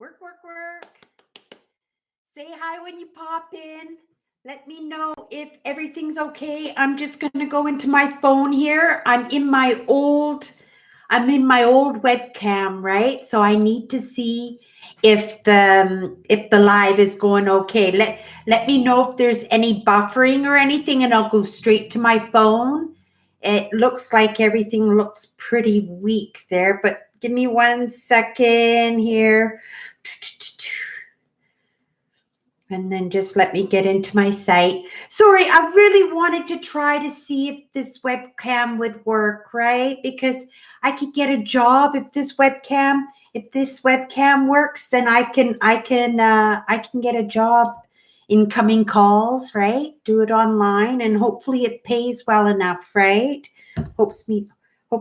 Work, work, work. Say hi when you pop in. Let me know if everything's okay. I'm just going to go into my phone here. I'm in my old webcam, right? So I need to see if the live is going okay. Let me know if there's any buffering or anything, and I'll go straight to my phone. It looks like everything looks pretty weak there, but give me 1 second here. And then just let me get into my site. Sorry, I really wanted to try to see if this webcam would work, right? Because I could get a job if this webcam works, then I can get a job incoming calls, right? Do it online, and hopefully it pays well enough, right? Hope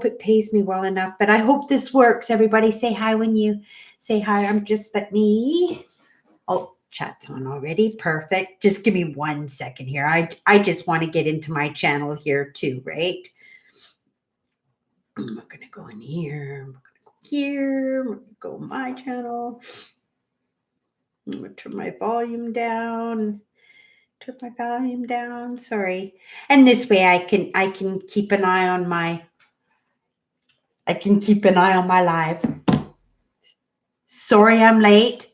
it pays me well enough. But I hope this works. Everybody say hi when you say hi. Chat's on already. Perfect. Just give me 1 second here. I just want to get into my channel here too, right? I'm going to go in here. I'm going to go here. I'm going to go my channel. I'm going to turn my volume down. Sorry. And this way I can keep an eye on my live. Sorry I'm late.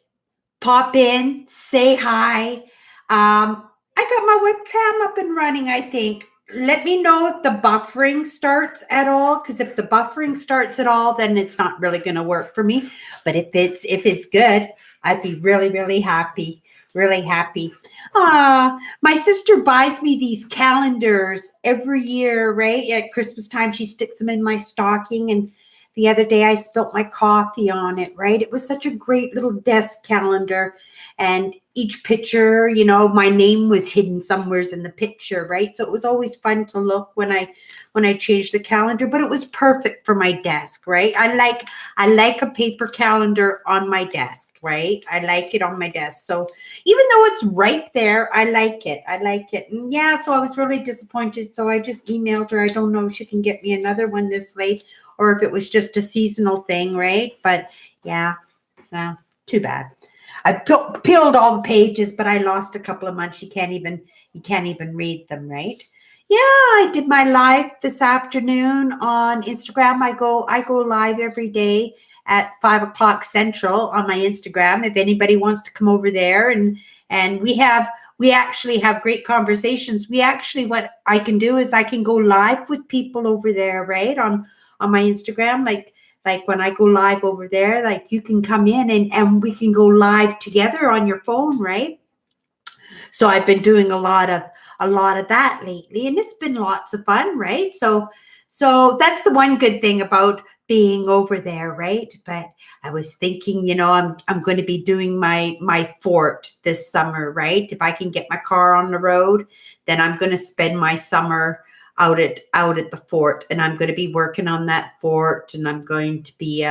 Pop in, say hi. I got my webcam up and running, I think. Let me know if the buffering starts at all, because if the buffering starts at all, then it's not really going to work for me. But if it's good, I'd be really, really happy. Really happy. My sister buys me these calendars every year, right? At Christmas time, she sticks them in my stocking, and the other day I spilt my coffee on it, right? It was such a great little desk calendar. And each picture, my name was hidden somewhere in the picture, right? So it was always fun to look when I changed the calendar, but it was perfect for my desk, right? I like a paper calendar on my desk, right? I like it on my desk. So even though it's right there, I like it. And yeah, so I was really disappointed. So I just emailed her. I don't know if she can get me another one this late, or if it was just a seasonal thing, right? But yeah, well, too bad. I peeled all the pages, but I lost a couple of months. You can't even read them, right? Yeah, I did my live this afternoon on Instagram. I go live every day at 5:00 Central on my Instagram. If anybody wants to come over there, and we actually have great conversations. What I can do is I can go live with people over there, right? On my Instagram, like when I go live over there, like you can come in and we can go live together on your phone, right? So I've been doing a lot of that lately, and it's been lots of fun, right? So that's the one good thing about being over there, right? But I was thinking, I'm going to be doing my fort this summer, right? If I can get my car on the road, then I'm going to spend my summer out at the fort, and I'm going to be working on that fort, and I'm going to be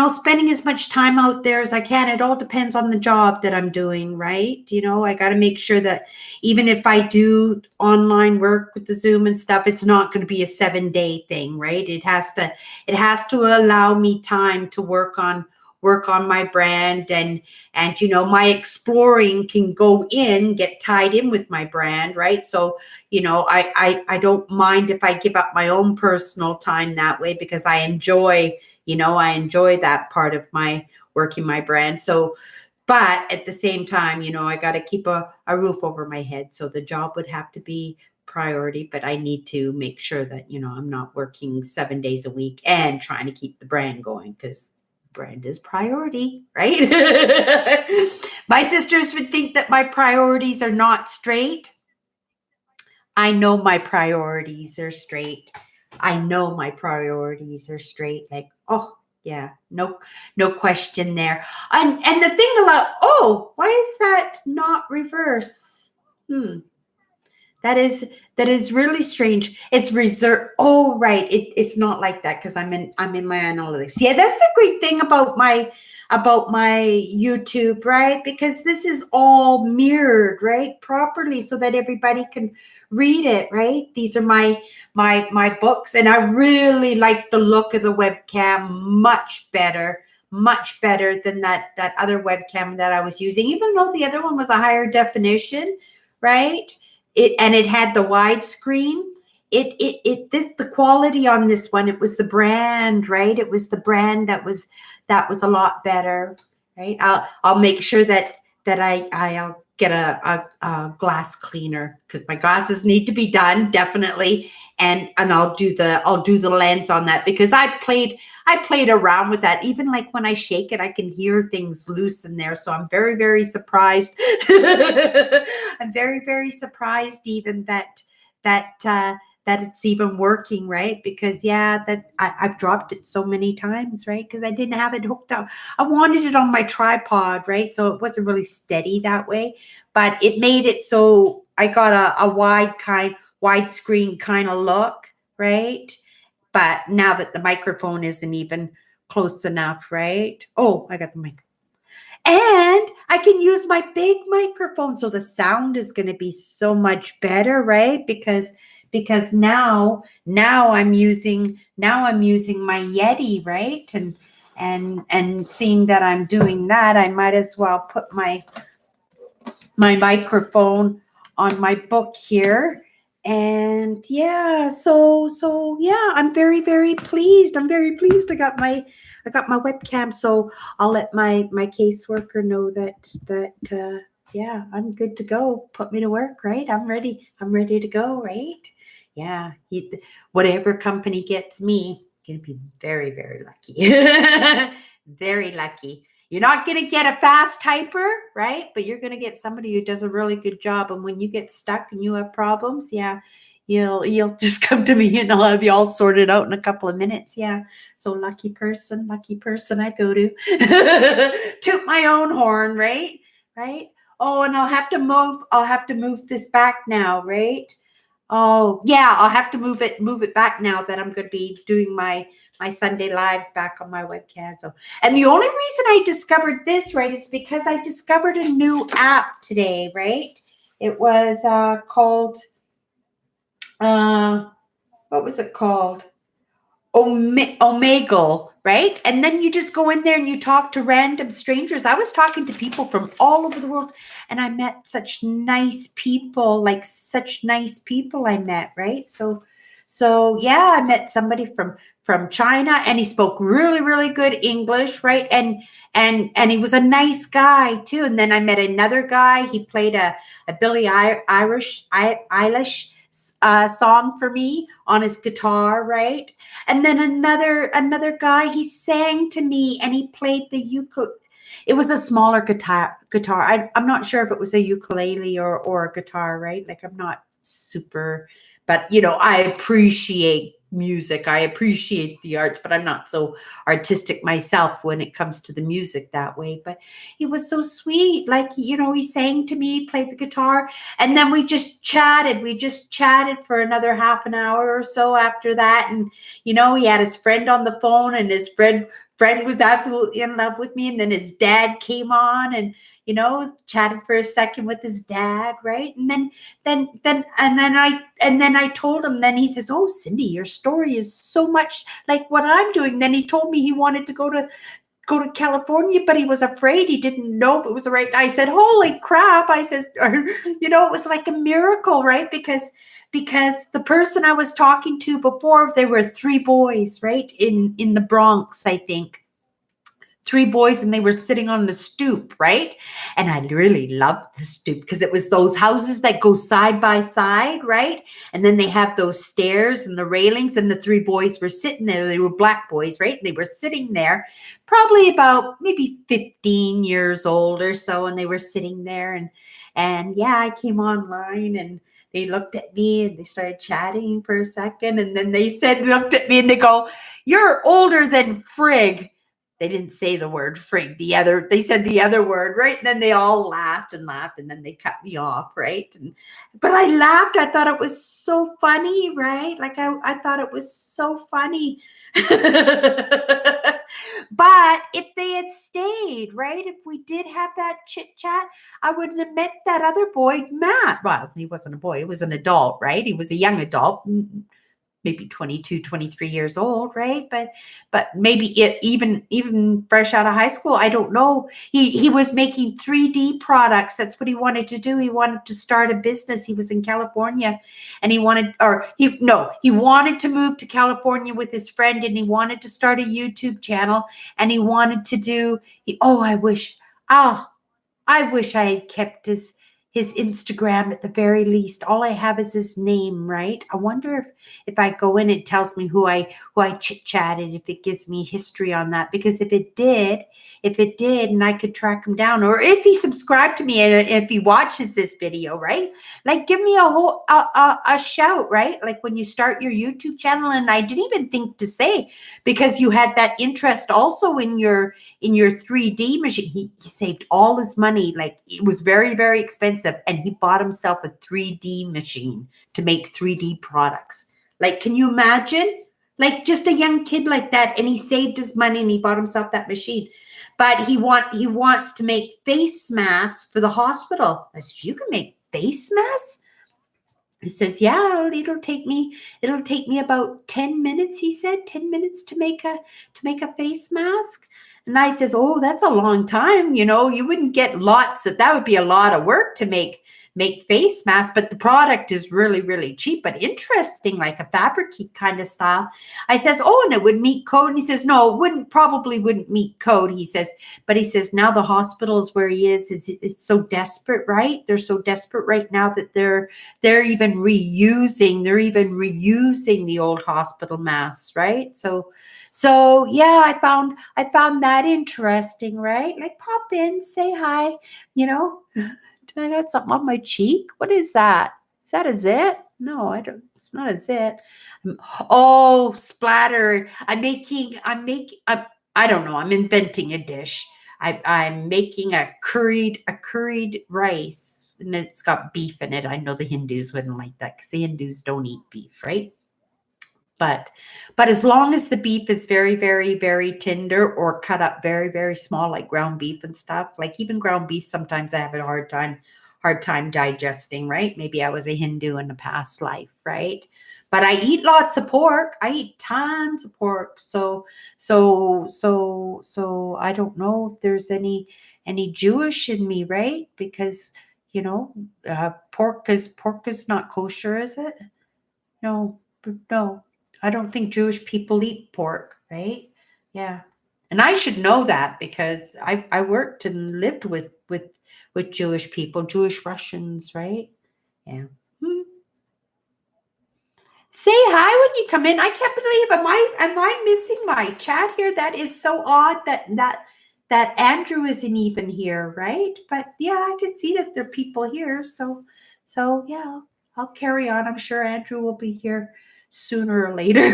spending as much time out there as I can. It all depends on the job that I'm doing, right? I got to make sure that even if I do online work with the Zoom and stuff, it's not going to be a 7-day thing, right? It has to allow me time to work on my brand, and my exploring can get tied in with my brand, right? So I don't mind if I give up my own personal time that way, because I enjoy that part of my working my brand. So, but at the same time, I got to keep a roof over my head. So the job would have to be priority, but I need to make sure that, I'm not working 7 days a week and trying to keep the brand going, because brand is priority, right? My sisters would think that my priorities are not straight. I know my priorities are straight. Like, oh yeah, no question there. And the thing about, why is that not reverse? That is really strange. It's reserved. Oh, right. It's not like that because I'm in my analytics. Yeah, that's the great thing about my YouTube, right? Because this is all mirrored, right, properly, so that everybody can read it, right? These are my books, and I really like the look of the webcam much better much better than that other webcam that I was using, even though the other one was a higher definition, right? It had the widescreen. The quality on this one, it was the brand, right? It was the brand that was a lot better, right? I'll make sure that I'll get a glass cleaner, because my glasses need to be done, definitely. And I'll do the lens on that, because I played around with that. Even like when I shake it, I can hear things loose in there. So I'm very, very surprised. I'm very, very surprised even that it's even working, right? Because I've dropped it so many times, right? Because I didn't have it hooked up. I wanted it on my tripod, right? So it wasn't really steady that way, but it made it so I got a widescreen kind of look, right? But now that the microphone isn't even close enough, right? Oh, I got the mic. And I can use my big microphone, so the sound is going to be so much better, right? Because now I'm using my Yeti, right? And seeing that I'm doing that, I might as well put my microphone on my book here. And I'm very, very pleased. I'm very pleased. I got my webcam, so I'll let my caseworker know that I'm good to go. Put me to work, right? I'm ready to go, right? Yeah, whatever company gets me, I'm gonna be very, very lucky. Very lucky. You're not going to get a fast typer, right? But you're going to get somebody who does a really good job. And when you get stuck and you have problems, you'll just come to me and I'll have you all sorted out in a couple of minutes. Yeah. So lucky person I go to. Toot my own horn, right? Right. Oh, and I'll have to move this back now, right? Oh, yeah, I'll have to move it back now that I'm going to be doing my Sunday lives back on my webcam. So, and the only reason I discovered this, right, is because I discovered a new app today, right? It was called, what was it called? Omegle, right? And then you just go in there and you talk to random strangers. I was talking to people from all over the world, and I met such nice people, I met, right? So yeah, I met somebody from China, and he spoke really, really good English, right? And he was a nice guy too. And then I met another guy. He played a Billie Eilish song for me on his guitar, right? And then another guy, he sang to me and he played the ukulele. It was a smaller guitar. I'm not sure if it was a ukulele or a guitar, right? Like, I'm not super, but I appreciate music. I appreciate the arts, but I'm not so artistic myself when it comes to the music that way. But he was so sweet. Like, he sang to me, played the guitar, and then we just chatted. We just chatted for another half an hour or so after that. And, he had his friend on the phone, and his friend was absolutely in love with me. And then his dad came on and, chatted for a second with his dad, right? And then I told him, then he says, "Oh, Cindy, your story is so much like what I'm doing." Then he told me he wanted to go to California, but he was afraid. He didn't know if it was the right. I said, "Holy crap." I says, it was like a miracle, right? Because the person I was talking to before, there were 3 boys, right? In the Bronx, I think. 3 boys, and they were sitting on the stoop, right? And I really loved the stoop because it was those houses that go side by side, right? And then they have those stairs and the railings, and the 3 boys were sitting there. They were black boys, right? And they were sitting there, probably about maybe 15 years old or so, and they were sitting there. And yeah, I came online, and they looked at me and they started chatting for a second, and then they looked at me and they go, "You're older than Frig." They didn't say the word frig. They said the other word, right? And then they all laughed, and then they cut me off, right? But I laughed. I thought it was so funny, right? Like, I thought it was so funny. But if they had stayed, right? If we did have that chit chat, I wouldn't have met that other boy, Matt. Well, he wasn't a boy. He was an adult, right? He was a young adult. maybe 22, 23 years old, right? But maybe even fresh out of high school, I don't know. He was making 3D products. That's what he wanted to do. He wanted to start a business. He was in California, and he wanted to move to California with his friend, and he wanted to start a YouTube channel, and he wanted to do I wish I had kept his Instagram at the very least. All I have is his name, right? I wonder if I go in, it tells me who I chit-chatted, if it gives me history on that. Because if it did, and I could track him down, or if he subscribed to me and if he watches this video, right? Like, give me a shout, right? Like when you start your YouTube channel, and I didn't even think to say, because you had that interest also in your 3D machine. He saved all his money. Like, it was very, very expensive. And he bought himself a 3D machine to make 3D products. Like, can you imagine? Like, just a young kid like that. And he saved his money and he bought himself that machine. But he wants to make face masks for the hospital. I said, you can make face masks? He says, yeah, it'll take me about 10 minutes. He said 10 minutes to make a face mask. And I says, oh, that's a long time. You wouldn't get lots that would be a lot of work to make face masks, but the product is really, really cheap, but interesting, like a fabric kind of style. I says, oh, and it would meet code. And he says, no, it probably wouldn't meet code. He says, but he says, now the hospitals where he is so desperate, right? They're so desperate right now that they're even reusing the old hospital masks, right? So yeah, I found that interesting, right? Like, pop in, say hi, Did I got something on my cheek? What is that? Is that a zit? No, I don't. It's not a zit. Oh, splatter! I don't know. I'm inventing a dish. I'm making a curried rice, and it's got beef in it. I know the Hindus wouldn't like that because the Hindus don't eat beef, right? But as long as the beef is very, very, very tender or cut up very, very small, like ground beef and stuff, like even ground beef, sometimes I have a hard time digesting, right? Maybe I was a Hindu in a past life, right? But I eat lots of pork. I eat tons of pork. So I don't know if there's any Jewish in me, right? Because pork is not kosher, is it? No, no. I don't think Jewish people eat pork, right? Yeah. And I should know that because I worked and lived with Jewish people, Jewish Russians, right? Yeah. Hmm. Say hi when you come in. I can't believe, am I missing my chat here? That is so odd that Andrew isn't even here, right? But yeah, I can see that there are people here. So yeah, I'll carry on. I'm sure Andrew will be here sooner or later.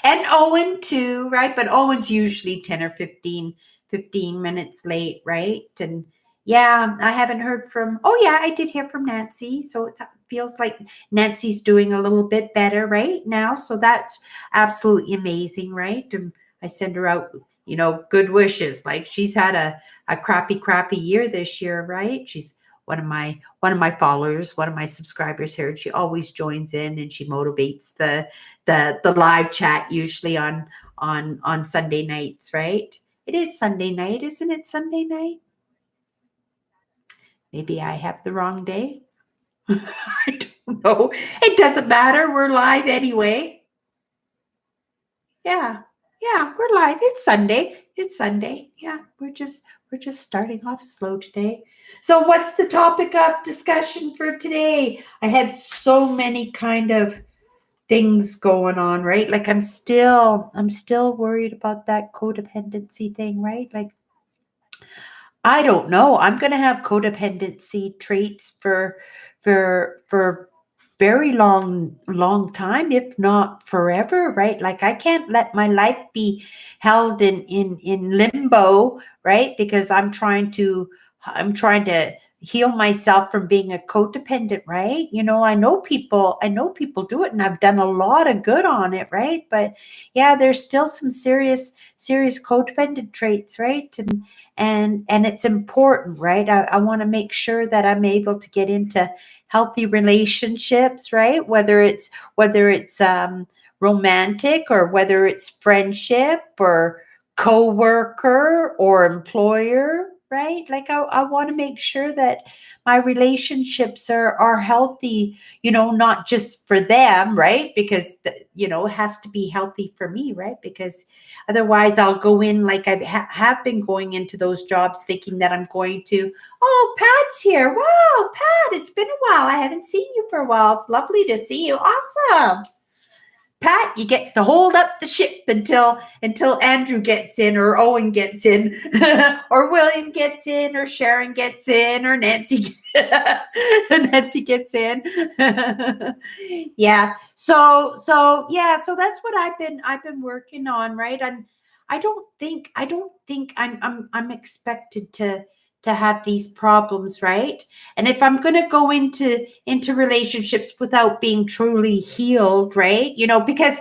And Owen too, right? But Owen's usually 10 or 15 minutes late, right? And yeah, I haven't heard from, oh yeah, I did hear from Nancy. So it feels like Nancy's doing a little bit better right now. So that's absolutely amazing, right? And I send her out, good wishes. Like, she's had a crappy year this year, right? She's one of my followers, one of my subscribers here. And she always joins in and she motivates the live chat usually on Sunday nights, right? It is Sunday night, isn't it? Sunday night? Maybe I have the wrong day. I don't know. It doesn't matter. We're live anyway. Yeah. Yeah, we're live. It's Sunday. Yeah, we're just starting off slow today. So what's the topic of discussion for today? I had so many kind of things going on, right? Like, I'm still worried about that codependency thing, right? Like, I don't know. I'm going to have codependency traits for very long time, if not forever, right? Like, I can't let my life be held in limbo, right? Because I'm trying to heal myself from being a codependent, right? I know people do it, and I've done a lot of good on it, right? But yeah, there's still some serious codependent traits, right? And it's important, right? I want to make sure that I'm able to get into healthy relationships, right? Whether it's romantic, or whether it's friendship, or coworker, or employer, right? Like I want to make sure that my relationships are healthy, not just for them, right? Because it has to be healthy for me, right? Because otherwise I'll go in like I have been going into those jobs thinking that I'm going to, oh, Pat's here. Wow, Pat, it's been a while. I haven't seen you for a while. It's lovely to see you. Awesome. Pat, you get to hold up the ship until Andrew gets in, or Owen gets in, or William gets in, or Sharon gets in, or Nancy gets in. Yeah. So that's what I've been working on, right? And I don't think I'm expected to have these problems, right? And if I'm going to go into relationships without being truly healed, right? Because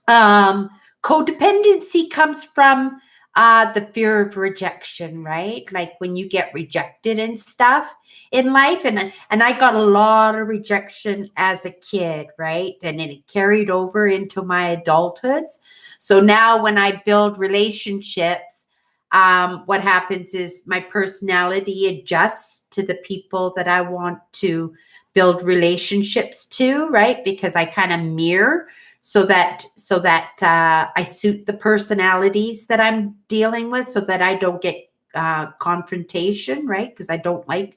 um codependency comes from the fear of rejection, right? Like when you get rejected and stuff in life, and I got a lot of rejection as a kid, right? And then it carried over into my adulthoods. So now when I build relationships, what happens is my personality adjusts to the people that I want to build relationships to, right? Because I kind of mirror, so that I suit the personalities that I'm dealing with, so that I don't get confrontation, right? Because I don't like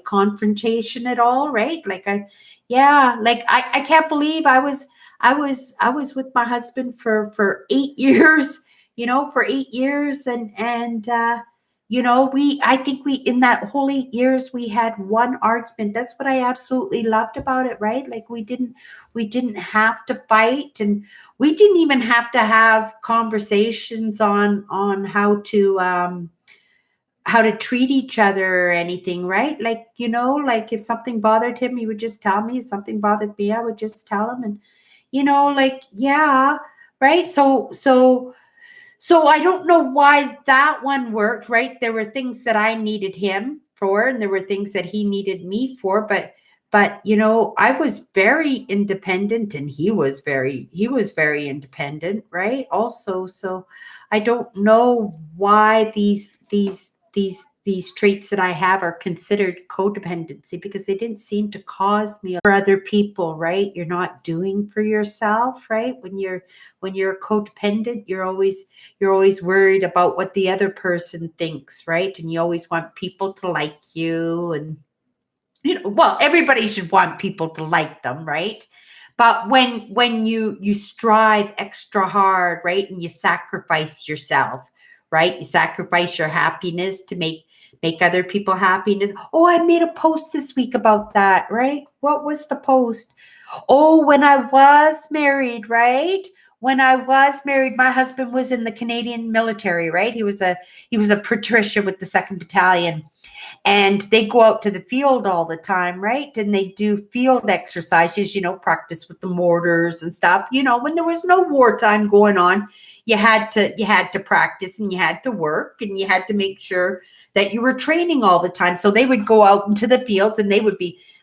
confrontation at all, right? Like I can't believe I was with my husband for 8 years, for 8 years, and I think we in that whole 8 years we had one argument. That's what I absolutely loved about it, right? Like we didn't have to fight, and we didn't even have to have conversations on how to treat each other or anything, right? Like if something bothered him, he would just tell me. If something bothered me, I would just tell him. And yeah, right. So I don't know why that one worked, right? There were things that I needed him for, and there were things that he needed me for, but I was very independent, and he was very independent, right? Also, so I don't know why these traits that I have are considered codependency, because they didn't seem to cause me for other people, right? You're not doing for yourself, right? When you're codependent, you're always worried about what the other person thinks, right? And you always want people to like you, and well, everybody should want people to like them, right? But when you strive extra hard, right, and you sacrifice yourself, right? You sacrifice your happiness to make other people happiness. Oh, I made a post this week about that, right? What was the post? Oh, when I was married, right? When I was married, my husband was in the Canadian military, right? He was a Patricia with the 2nd Battalion, and they go out to the field all the time, right? And they do field exercises, practice with the mortars and stuff. When there was no wartime going on, you had to practice, and you had to work, and you had to make sure that you were training all the time. So they would go out into the fields, and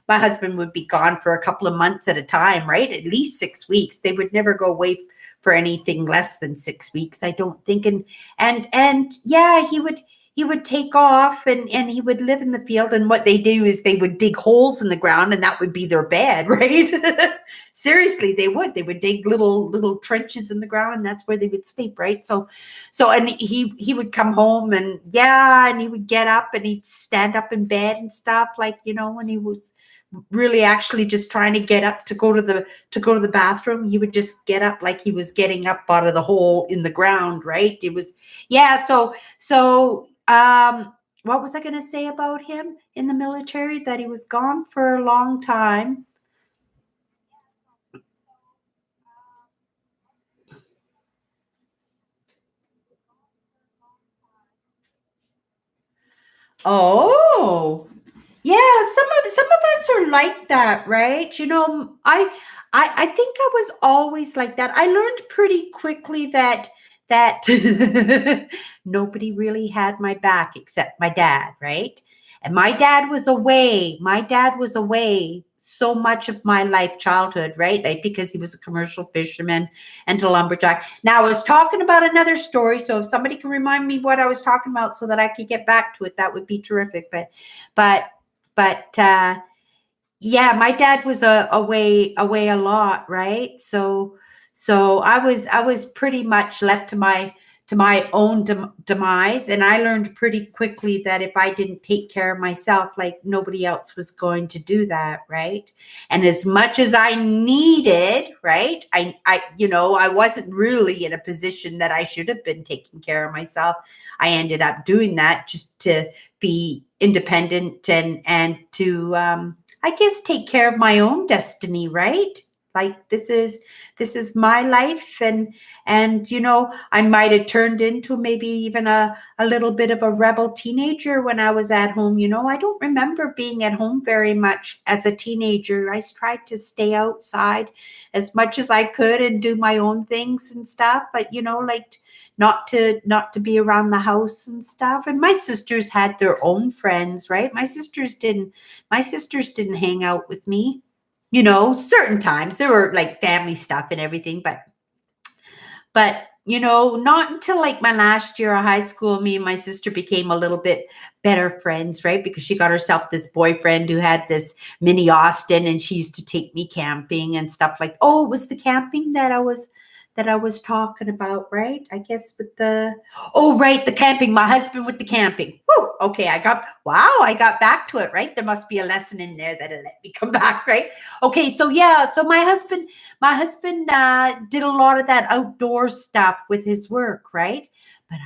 my husband would be gone for a couple of months at a time, right? At least 6 weeks. They would never go away for anything less than 6 weeks, I don't think. And yeah, he would take off, and he would live in the field. And what they do is they would dig holes in the ground, and that would be their bed, right? Seriously, they would dig little trenches in the ground, and that's where they would sleep, right? And he would come home, and yeah, and he would get up, and he'd stand up in bed and stuff, like, when he was really actually just trying to get up to go to the bathroom. He would just get up like he was getting up out of the hole in the ground, right? It was, yeah. So what was I going to say about him in the military? That he was gone for a long time. Oh, yeah, some of us are like that, right? I think I was always like that. I learned pretty quickly that nobody really had my back except my dad, right? And my dad was away. My dad was away so much of my life, childhood, right? Like because he was a commercial fisherman and a lumberjack. Now I was talking about another story. So if somebody can remind me what I was talking about so that I could get back to it, that would be terrific. But, but, yeah, my dad was away a lot, right? So I was pretty much left to my own demise, and I learned pretty quickly that if I didn't take care of myself, like nobody else was going to do that, right? And as much as I needed, right, I wasn't really in a position that I should have been taking care of myself. I ended up doing that just to be independent and to I guess take care of my own destiny, right? Like this is my life, and I might have turned into maybe even a little bit of a rebel teenager when I was at home. I don't remember being at home very much as a teenager. I tried to stay outside as much as I could and do my own things and stuff, but like not to be around the house and stuff. And my sisters had their own friends, right? My sisters didn't hang out with me. Certain times there were like family stuff and everything, but not until like my last year of high school, me and my sister became a little bit better friends, right? Because she got herself this boyfriend who had this mini Austin, and she used to take me camping and stuff like. Oh, it was the camping that I was talking about, right? I guess with right, the camping. My husband with the camping. Woo, okay, I got back to it, right? There must be a lesson in there that'll let me come back, right? Okay, so yeah, so my husband did a lot of that outdoor stuff with his work, right? But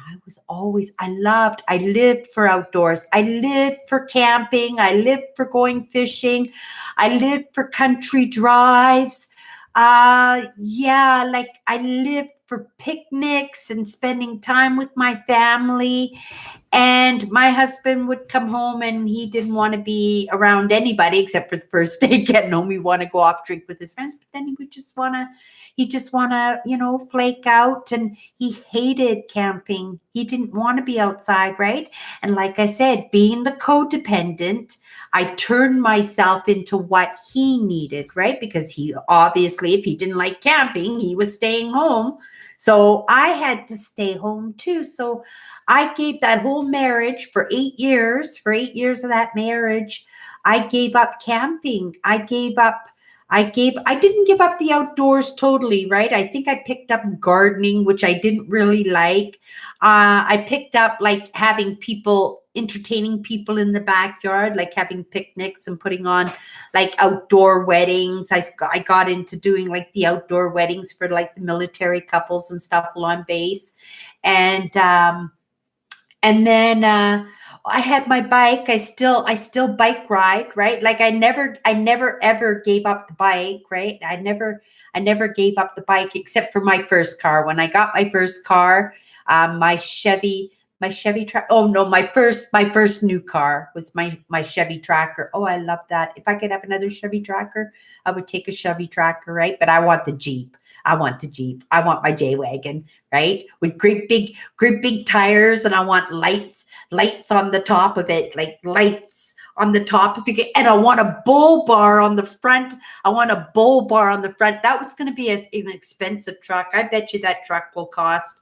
I lived for outdoors. I lived for camping. I lived for going fishing. I lived for country drives. Yeah, like I lived for picnics and spending time with my family. And my husband would come home and he didn't want to be around anybody except for the first day getting home. He want to go off drink with his friends, but then he just want to flake out. And he hated camping. He didn't want to be outside, right? And like I said, being the codependent, I turned myself into what he needed, right? Because he obviously, if he didn't like camping, he was staying home. So I had to stay home too. So I gave that whole marriage for 8 years. For 8 years of that marriage, I gave up camping. I didn't give up the outdoors totally, right? I think I picked up gardening, which I didn't really like. I picked up like entertaining people in the backyard, like having picnics and putting on like outdoor weddings. I got into doing like the outdoor weddings for like the military couples and stuff on base. And then I had my bike. I still bike ride, right? Like I never ever gave up the bike, right? I never gave up the bike except for my first car. When I got my first car, my Chevy track. Oh no, my first new car was my Chevy Tracker. Oh, I love that. If I could have another Chevy Tracker, I would take a Chevy Tracker, right? But I want the Jeep. I want the Jeep. I want my J Wagon, right? With great big tires, and I want lights on the top of it, like lights on the top of it. And I want a bull bar on the front. That was going to be an expensive truck. I bet you that truck will cost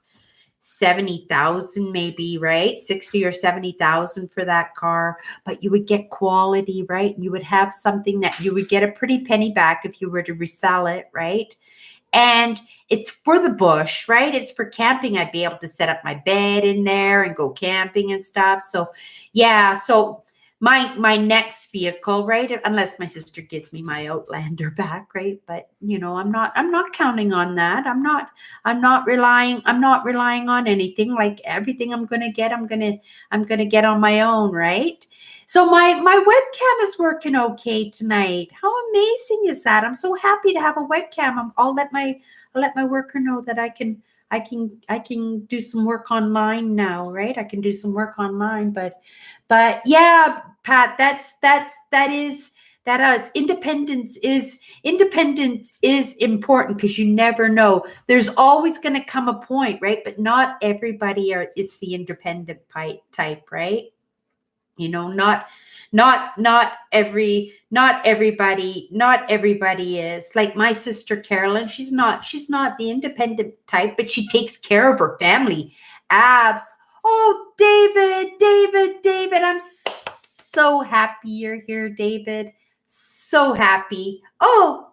70,000 maybe, right? 60 or 70,000 for that car, but you would get quality, right? You would have something that you would get a pretty penny back if you were to resell it, right? And it's for the bush, right? It's for camping. I'd be able to set up my bed in there and go camping and stuff. So yeah, so my next vehicle, right? Unless my sister gives me my Outlander back, right? But I'm not counting on that. I'm not relying on anything. Like everything I'm gonna get on my own, right? So my webcam is working okay tonight. How amazing is that? I'm so happy to have a webcam. I'll let my worker know that I can do some work online now, right? I can do some work online, but yeah, Pat, that is independence is important because you never know. There's always going to come a point, right? But not everybody is the independent type, right? You know, not everybody is like my sister Carolyn. She's not the independent type, but she takes care of her family. Abs. Oh, David, I'm so happy you're here, David. So happy. Oh,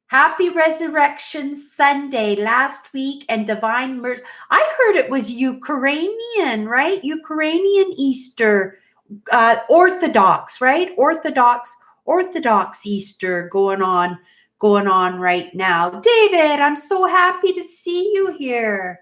happy Resurrection Sunday last week and Divine Mercy. I heard it was Ukrainian, right? Ukrainian Easter, Orthodox, right? Orthodox Easter going on right now. David, I'm so happy to see you here.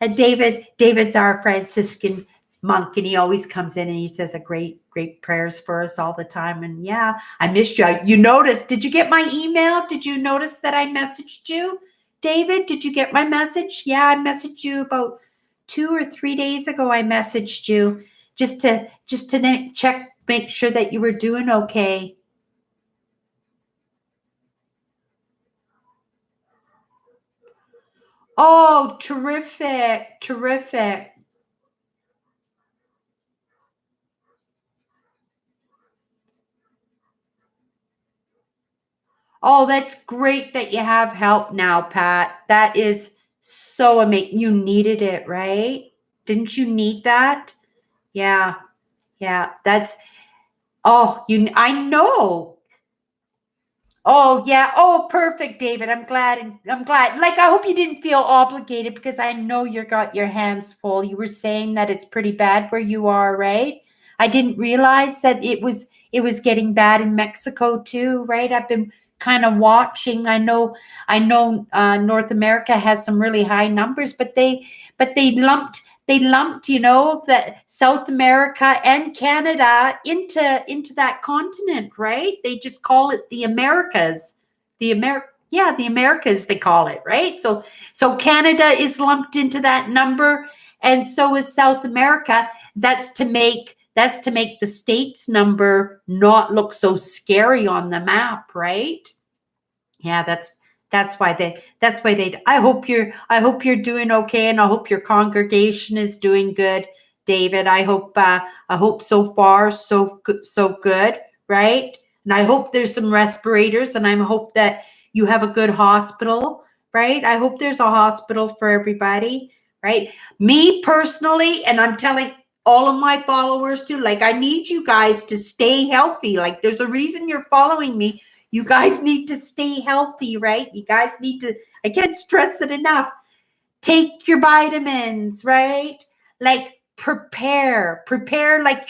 And David's our Franciscan monk, and he always comes in and he says a great prayers for us all the time. And yeah, I missed you. You noticed? Did you get my email? Did you notice that I messaged you, David? Did you get my message? Yeah, I messaged you about 2 or 3 days ago. I messaged you just to check, make sure that you were doing okay. Oh, terrific. Oh, that's great that you have help now, Pat. That is so amazing. You needed it, right? Didn't you need that? Yeah. Yeah. I know. Oh, yeah. Oh, perfect, David. I'm glad. Like, I hope you didn't feel obligated because I know you got your hands full. You were saying that it's pretty bad where you are, right? I didn't realize that it was getting bad in Mexico too, right? I've been kind of watching. I know North America has some really high numbers, but they lumped, that South America and Canada into that continent, right? They just call it the Americas. The Americas they call it, right? So Canada is lumped into that number, and so is South America. That's to make the states number not look so scary on the map, right? Yeah, that's why they I hope you're doing okay, and I hope your congregation is doing good, David. I hope so far so good, right? And I hope there's some respirators, and I hope that you have a good hospital, right? I hope there's a hospital for everybody, right? Me personally, and I'm telling all of my followers too, like, I need you guys to stay healthy. Like, there's a reason you're following me. You guys need to stay healthy, right? You guys need to, I can't stress it enough. Take your vitamins, right? Like, prepare like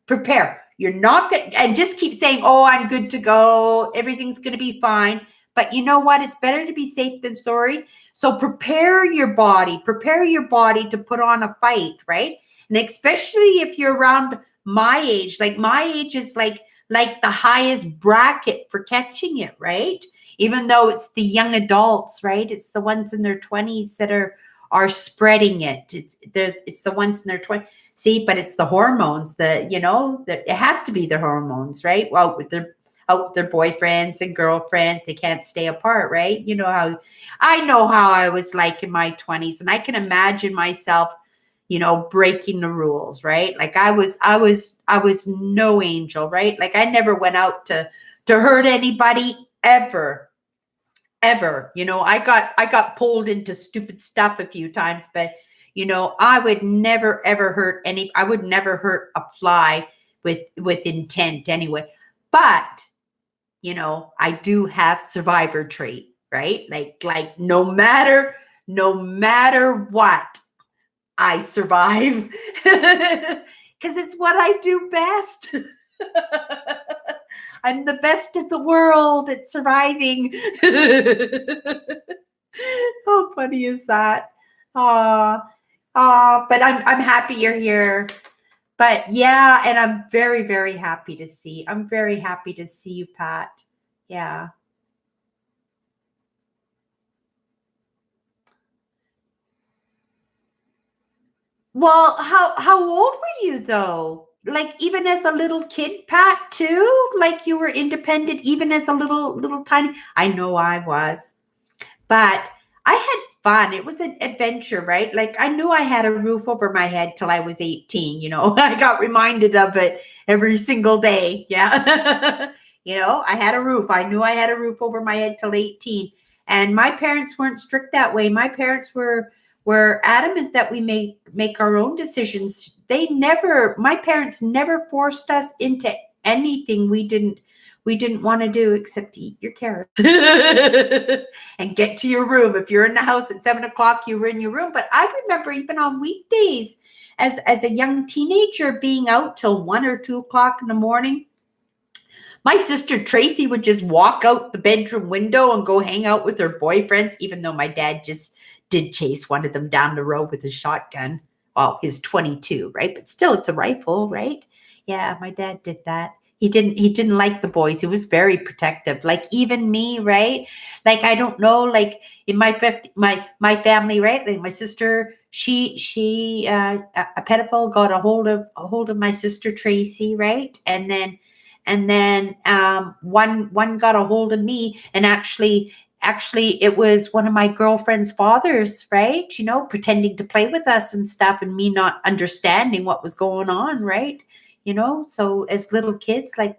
prepare. You're not good, and just keep saying, oh, I'm good to go. Everything's going to be fine. But you know what? It's better to be safe than sorry. So prepare your body to put on a fight, right? And especially if you're around my age, like my age is like the highest bracket for catching it, right? Even though it's the young adults, right? It's the ones in their 20s that are spreading it. It's the ones in their 20s. See, but it's the hormones that, it has to be the hormones, right? Well, with their boyfriends and girlfriends, they can't stay apart, right? I know how I was like in my 20s, and I can imagine myself, breaking the rules, right? Like, I was no angel, right? Like, I never went out to hurt anybody ever. I got pulled into stupid stuff a few times, but I would never ever I would never hurt a fly with intent anyway. But I do have survivor trait, right? Like no matter what, I survive because it's what I do best. I'm the best in the world at surviving. How funny is that? But I'm happy you're here. But yeah, and I'm very, very happy to see. I'm very happy to see you, Pat. Yeah. Well, how old were you though? Like, even as a little kid, Pat, too? Like, you were independent even as a little tiny. I know I was. But I had fun. It was an adventure, right? Like I knew I had a roof over my head till I was 18, I got reminded of it every single day. Yeah. I had a roof. I knew I had a roof over my head till 18. And my parents weren't strict that way. My parents were adamant that we make our own decisions. My parents never forced us into anything we didn't want to do except eat your carrots and get to your room. If you're in the house at 7 o'clock, you were in your room. But I remember even on weekdays as a young teenager being out till 1 or 2 o'clock in the morning. My sister Tracy would just walk out the bedroom window and go hang out with her boyfriends, even though my dad just did chase one of them down the road with his shotgun. Well, his 22, right? But still, it's a rifle, right? Yeah, my dad did that. He didn't like the boys. He was very protective. Like even me, right? Like I don't know, like in my family, right? Like my sister, she a pedophile got a hold of my sister Tracy, right? And then one got a hold of me, and actually it was one of my girlfriend's fathers, right? Pretending to play with us and stuff, and me not understanding what was going on, right? So as little kids, and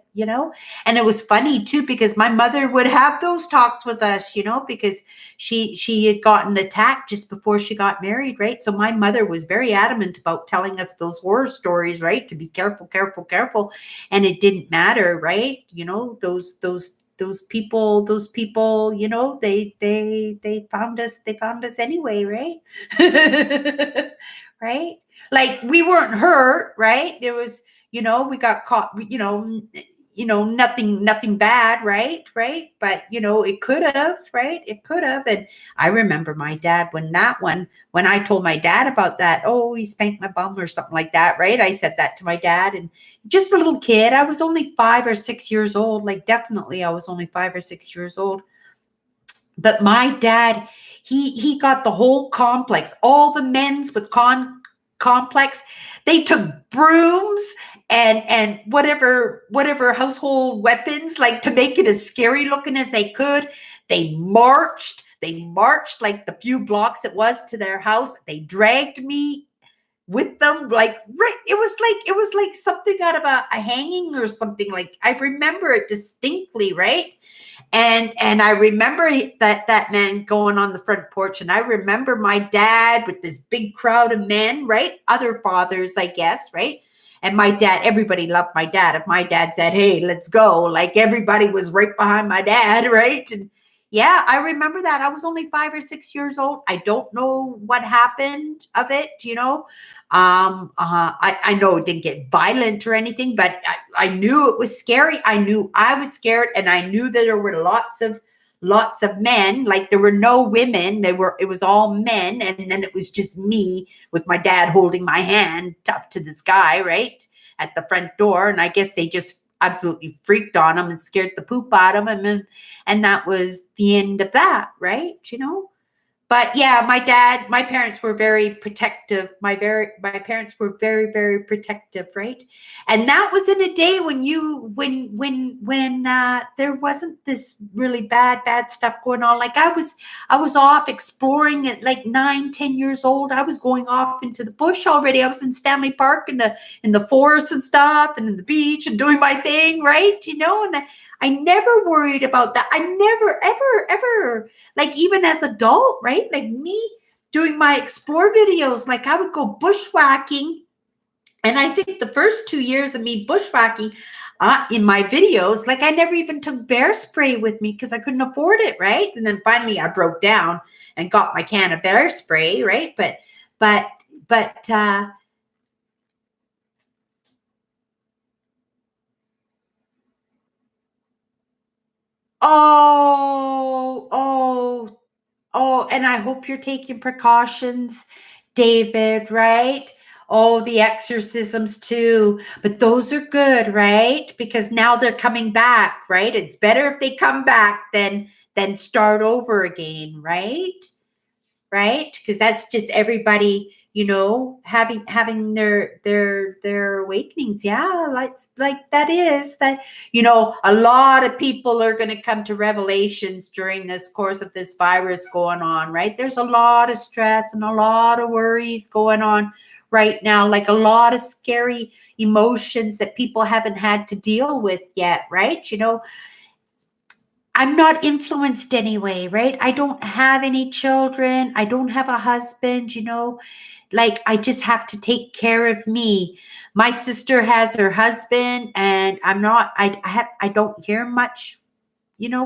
it was funny too, because my mother would have those talks with us, because she had gotten attacked just before she got married, right? So my mother was very adamant about telling us those horror stories, right? To be careful, careful, careful. And it didn't matter, right? Those people, they found us anyway, right? Right? Like we weren't hurt, right? There was, we got caught, nothing bad, right? But it could have, right? It could have. And I remember my dad when I told my dad about that, oh, he spanked my bum or something like that, right? I said that to my dad, and just a little kid. I was only 5 or 6 years old. Like definitely I was only 5 or 6 years old. But my dad, he got the whole complex, all the men's with complex. They took brooms and whatever household weapons, like to make it as scary looking as they could. They marched like the few blocks it was to their house. They dragged me with them, like right. It was like something out of a hanging or something. Like I remember it distinctly, right? And I remember that man going on the front porch, and I remember my dad with this big crowd of men, right? Other fathers, I guess, right? And my dad, everybody loved my dad. If my dad said, "Hey, let's go," like everybody was right behind my dad, right? And yeah, I remember that. I was only 5 or 6 years old. I don't know what happened of it. I know it didn't get violent or anything, but I knew it was scary. I knew I was scared, and I knew that there were lots of men. Like there were no women. It was all men, and then it was just me with my dad holding my hand up to the sky, right at the front door. And I guess they just absolutely freaked on him and scared the poop out of him, and that was the end of that, right? But yeah, my parents were very protective. My parents were very, very protective, right? And that was in a day when there wasn't this really bad stuff going on. Like I was off exploring at like 9, 10 years old. I was going off into the bush already. I was in Stanley Park in the forest and stuff, and in the beach and doing my thing, right? And I never worried about that. I never, ever, like even as adult, right? Like me doing my explore videos, like I would go bushwhacking. And I think the first 2 years of me bushwhacking in my videos, like I never even took bear spray with me because I couldn't afford it, right? And then finally I broke down and got my can of bear spray, right? But oh, and I hope you're taking precautions, David, right? Oh, the exorcisms too. But those are good, right? Because now they're coming back, right? It's better if they come back than start over again, right? Right? Because that's just everybody having their awakenings. Yeah, like that is that, a lot of people are going to come to revelations during this course of this virus going on, right? There's a lot of stress and a lot of worries going on right now, like a lot of scary emotions that people haven't had to deal with yet, right? I'm not influenced anyway, right? I don't have any children. I don't have a husband, like I just have to take care of me. My sister has her husband, and I don't hear much,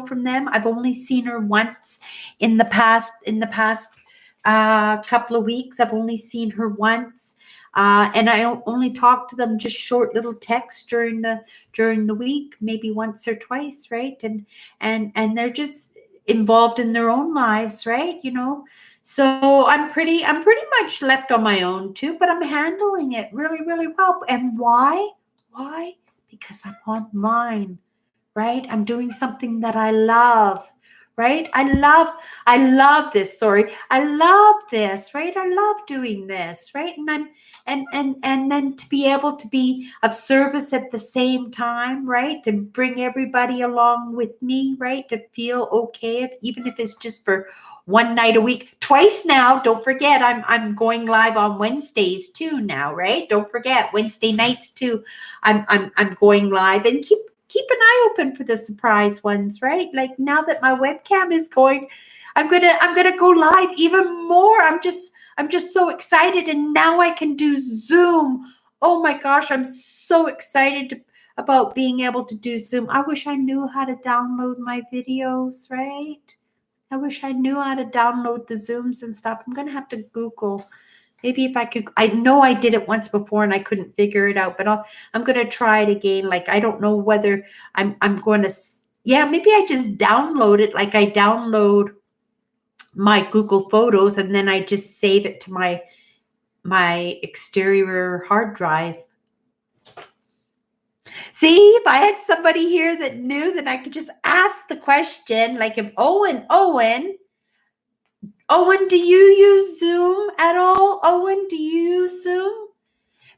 from them. I've only seen her once in the past couple of weeks. I've only seen her once. And I only talk to them just short little texts during the week, maybe once or twice, right? And they're just involved in their own lives, right? So I'm pretty much left on my own too, but I'm handling it really, really well. And why? Why? Because I'm online, right? I'm doing something that I love, right? I love this. Sorry. I love this, right? I love doing this, right? And then to be able to be of service at the same time, right? To bring everybody along with me, right? To feel okay, even if it's just for one night a week, twice now. Don't forget, I'm going live on Wednesdays too now, right? Don't forget Wednesday nights too. I'm going live, and keep an eye open for the surprise ones, right? Like now that my webcam is going, I'm gonna go live even more. I'm just so excited, and now I can do Zoom. Oh my gosh, I'm so excited about being able to do Zoom. I wish I knew how to download my videos, right? I wish I knew how to download the Zooms and stuff. I'm gonna have to Google. Maybe if I could. I know I did it once before and I couldn't figure it out, but I'm going to try it again. Like, I don't know whether I'm going to, yeah, maybe I just download it. Like I download my Google Photos and then I just save it to my exterior hard drive. See, if I had somebody here that knew, then I could just ask the question. Like if Owen, do you use Zoom at all? Owen, do you use Zoom?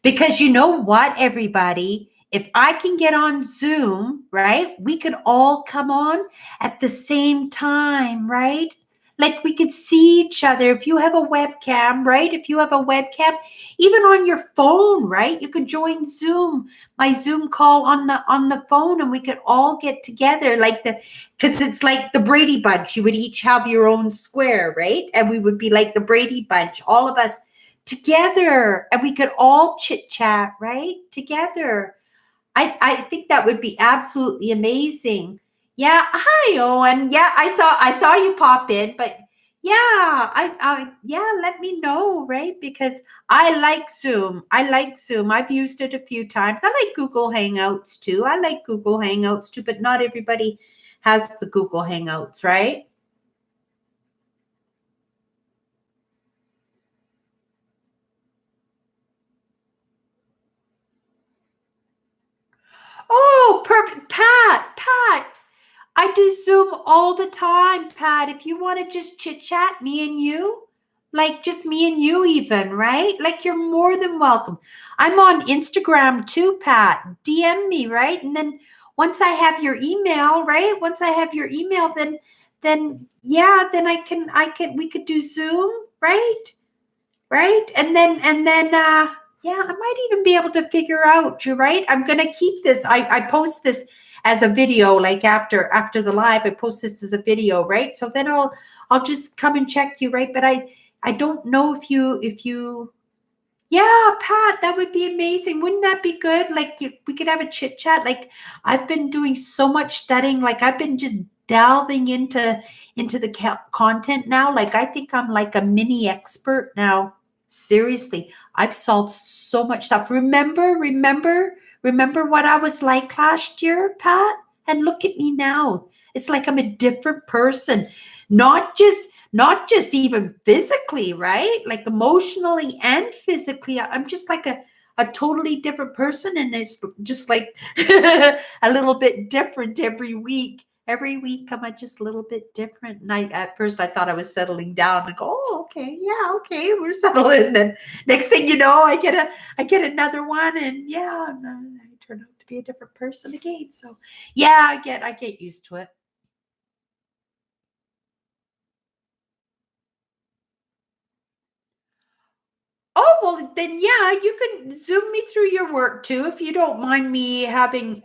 Because you know what, everybody, if I can get on Zoom, right, we could all come on at the same time, right? Like we could see each other. If you have a webcam, right? If you have a webcam, even on your phone, right? You could join Zoom, my Zoom call on the phone, and we could all get together because it's like the Brady Bunch. You would each have your own square, right? And we would be like the Brady Bunch, all of us together, and we could all chit chat, right? Together. I think that would be absolutely amazing. Yeah. Hi, Owen. Yeah, I saw you pop in, but yeah, let me know, right? Because I like Zoom. I've used it a few times. I like Google Hangouts too. But not everybody has the Google Hangouts, right? Oh, perfect. Pat, I do Zoom all the time, Pat. If you want to just chit chat, me and you, like just me and you, even, right? Like you're more than welcome. I'm on Instagram too, Pat. DM me, right? And then once I have your email, right? Then yeah, then we could do Zoom, right? Right? And then yeah, I might even be able to figure out, you're right. I'm gonna keep this. I post this as a video, like after the live, I post this as a video, right? So then I'll just come and check you, right? But I don't know if you yeah, Pat, that would be amazing. Wouldn't that be good? Like we could have a chit chat. Like I've been doing so much studying. Like I've been just delving into the content now. Like I think I'm like a mini expert now. Seriously, I've solved so much stuff. Remember what I was like last year, Pat? And look at me now. It's like I'm a different person. Not just even physically, right? Like emotionally and physically. I'm just like a totally different person. And it's just like a little bit different every week. every week I'm just a little bit different. And at first I thought I was settling down and go, oh, okay, yeah, okay, we're settling. And then next thing you know, I get another one, and yeah, and I turn out to be a different person again. So yeah, I get used to it. Oh, well, then yeah, you can Zoom me through your work too if you don't mind me having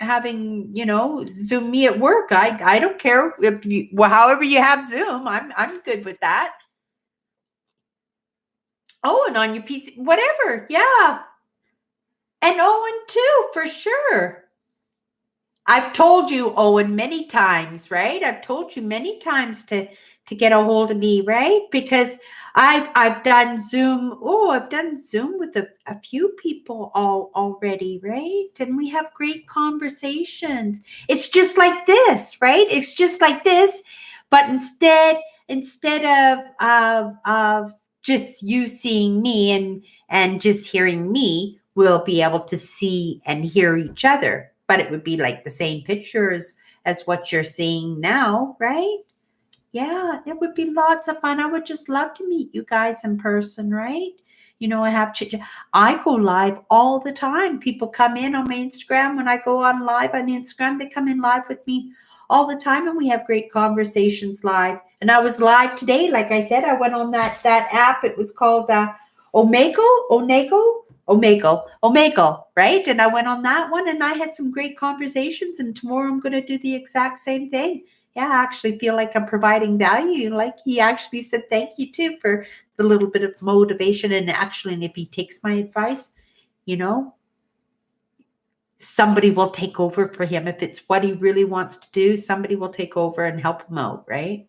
Zoom me at work. I don't care if you well, however you have Zoom. I'm good with that. Oh, and on your PC, whatever. Yeah. And Owen too, for sure. I've told you, Owen, many times, right? I've told you many times to get a hold of me, right? Because I've done Zoom. Oh, I've done Zoom with a few people already, right? And we have great conversations. It's just like this, right? It's just like this, but instead of just you seeing me and just hearing me, we'll be able to see and hear each other, but it would be like the same pictures as what you're seeing now, right? Yeah, it would be lots of fun. I would just love to meet you guys in person, right? I have chit. I go live all the time. People come in on my Instagram when I go on live on Instagram. They come in live with me all the time, and we have great conversations live. And I was live today, like I said. I went on that app. It was called Omegle, right? And I went on that one, and I had some great conversations. And tomorrow I'm going to do the exact same thing. Yeah, I actually feel like I'm providing value. Like he actually said thank you too for the little bit of motivation. And actually, and if he takes my advice, you know, somebody will take over for him. If it's what he really wants to do, somebody will take over and help him out, right?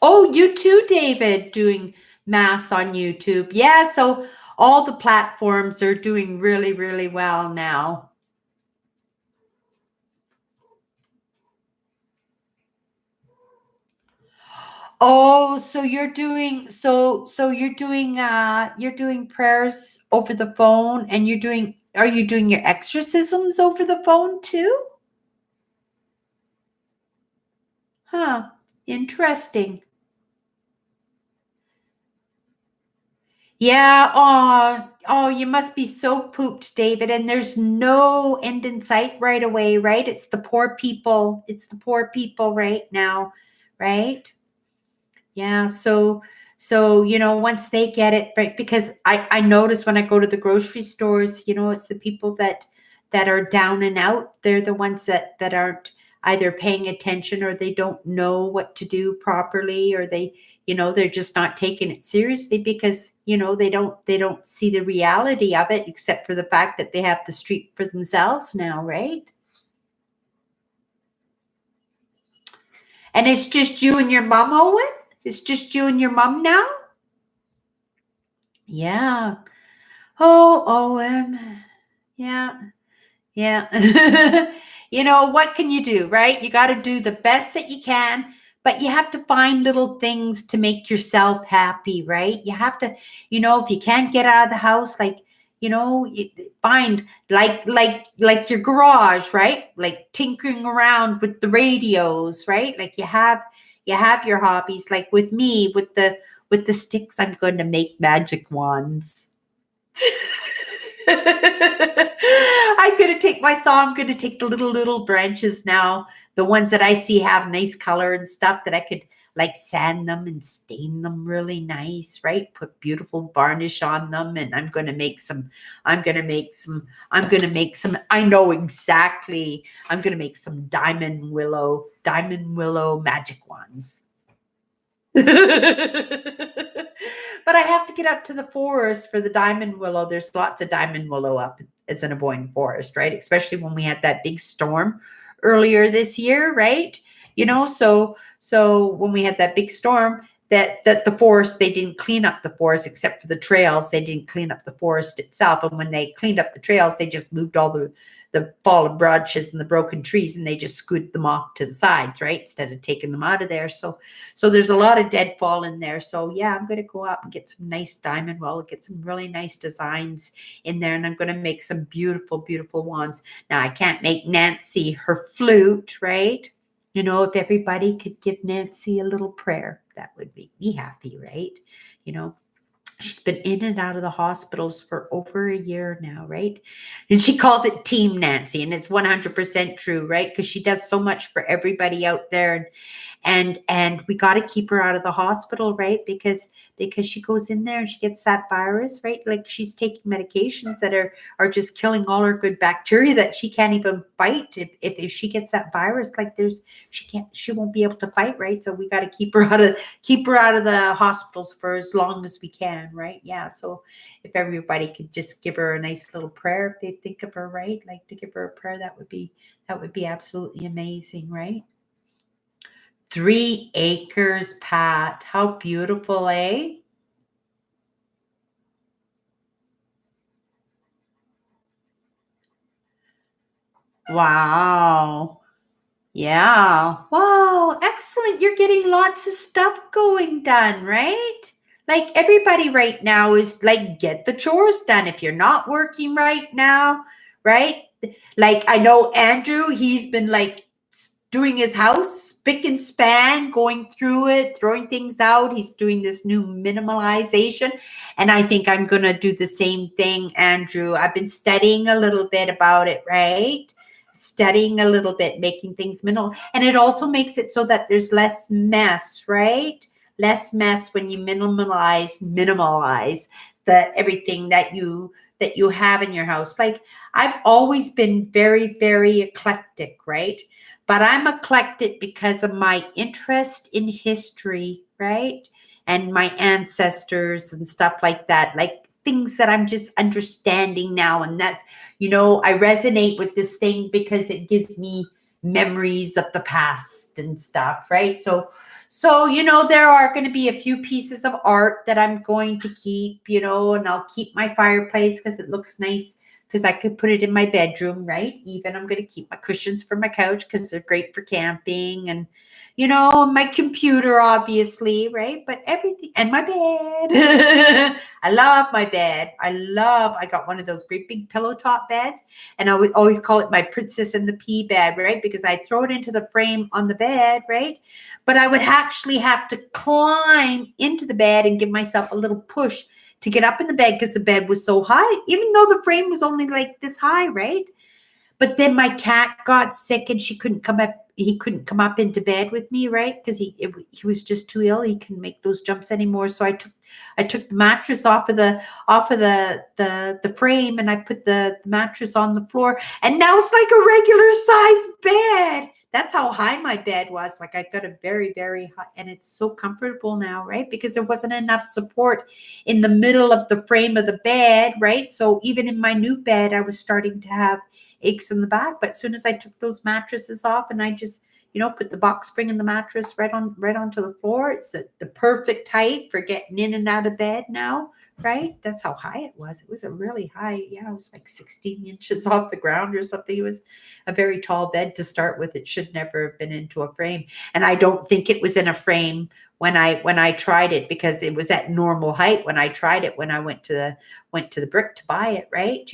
Oh, you too, David, doing mass on YouTube. Yeah, so all the platforms are doing really, really well now. Oh, so you're doing prayers over the phone, and are you doing your exorcisms over the phone too? Huh. Interesting. Yeah. Oh, you must be so pooped, David. And there's no end in sight right away, right? It's the poor people. It's the poor people right now, right? Yeah, so once they get it, right, because I notice when I go to the grocery stores, it's the people that are down and out. They're the ones that aren't either paying attention, or they don't know what to do properly, or they're just not taking it seriously because they don't see the reality of it, except for the fact that they have the street for themselves now, right? And it's just you and your mom, Owen? It's just you and your mom now? Yeah. Oh, Owen. Yeah. Yeah. What can you do, right? You got to do the best that you can, but you have to find little things to make yourself happy, right? You have to, if you can't get out of the house, like, find like your garage, right? Like tinkering around with the radios, right? Like you have your hobbies, like with me with the sticks. I'm going to make magic wands. I'm going to take the little branches now, the ones that I see have nice color and stuff, that I could like sand them and stain them really nice, right? Put beautiful varnish on them, and I'm going to make some I know exactly. I'm going to make some diamond willow magic ones. But I have to get up to the forest for the diamond willow. There's lots of diamond willow up as an Assiniboine forest, right? Especially when we had that big storm earlier this year, right? So when we had that big storm, that the forest, they didn't clean up the forest except for the trails. They didn't clean up the forest itself. And when they cleaned up the trails, they just moved all the fallen branches and the broken trees, and they just scoot them off to the sides, right? Instead of taking them out of there. So there's a lot of deadfall in there. So yeah, I'm going to go out and get some nice diamond wool, get some really nice designs in there, and I'm going to make some beautiful, beautiful wands. Now I can't make Nancy her flute, right? You know, if everybody could give Nancy a little prayer, that would make me happy, right? You know, she's been in and out of the hospitals for over a year now, right? And she calls it Team Nancy, and it's 100% true, right? Because she does so much for everybody out there. And we got to keep her out of the hospital, right? Because she goes in there and she gets that virus, right? Like she's taking medications that are just killing all her good bacteria that she can't even fight. If she gets that virus, like she won't be able to fight, right? So we got to keep her out of the hospitals for as long as we can, right? Yeah. So if everybody could just give her a nice little prayer, if they think of her, right? Like to give her a prayer, that would be absolutely amazing, right? 3 acres, Pat. How beautiful, eh? Wow. Yeah. Wow. Excellent. You're getting lots of stuff going done, right? Like everybody right now is like, get the chores done. If you're not working right now, right? Like I know Andrew, he's been like doing his house, spick and span, going through it, throwing things out. He's doing this new minimalization. And I think I'm going to do the same thing, Andrew. I've been studying a little bit about it, right? Studying a little bit, making things minimal. And it also makes it so that there's less mess, right? Less mess when you minimalize the everything that you have in your house. Like I've always been very, very eclectic, right? But I'm eclectic because of my interest in history, right? And my ancestors and stuff like that, like things that I'm just understanding now. And that's, I resonate with this thing because it gives me memories of the past and stuff, right? So there are going to be a few pieces of art that I'm going to keep, and I'll keep my fireplace because it looks nice because I could put it in my bedroom, right? Even I'm going to keep my cushions for my couch because they're great for camping and, my computer, obviously, right? But everything, and my bed. I love my bed. I got one of those great big pillow top beds, and I would always call it my princess and the pea bed, right? Because I throw it into the frame on the bed, right? But I would actually have to climb into the bed and give myself a little push to get up in the bed because the bed was so high, even though the frame was only like this high, right? But then my cat got sick and he couldn't come up into bed with me, right? Because he was just too ill. He couldn't make those jumps anymore. So I took the mattress off of the frame and I put the mattress on the floor. And now it's like a regular size bed. That's how high my bed was. Like I got a very, very high, and it's so comfortable now, right? Because there wasn't enough support in the middle of the frame of the bed, right? So even in my new bed, I was starting to have aches in the back. But as soon as I took those mattresses off and I just, put the box spring in the mattress right onto the floor, it's the perfect height for getting in and out of bed now, right? That's how high it was. It was a really high, it was like 16 inches off the ground or something. It was a very tall bed to start with. It should never have been into a frame. And I don't think it was in a frame when I tried it because it was at normal height when I tried it when I went to the brick to buy it, right?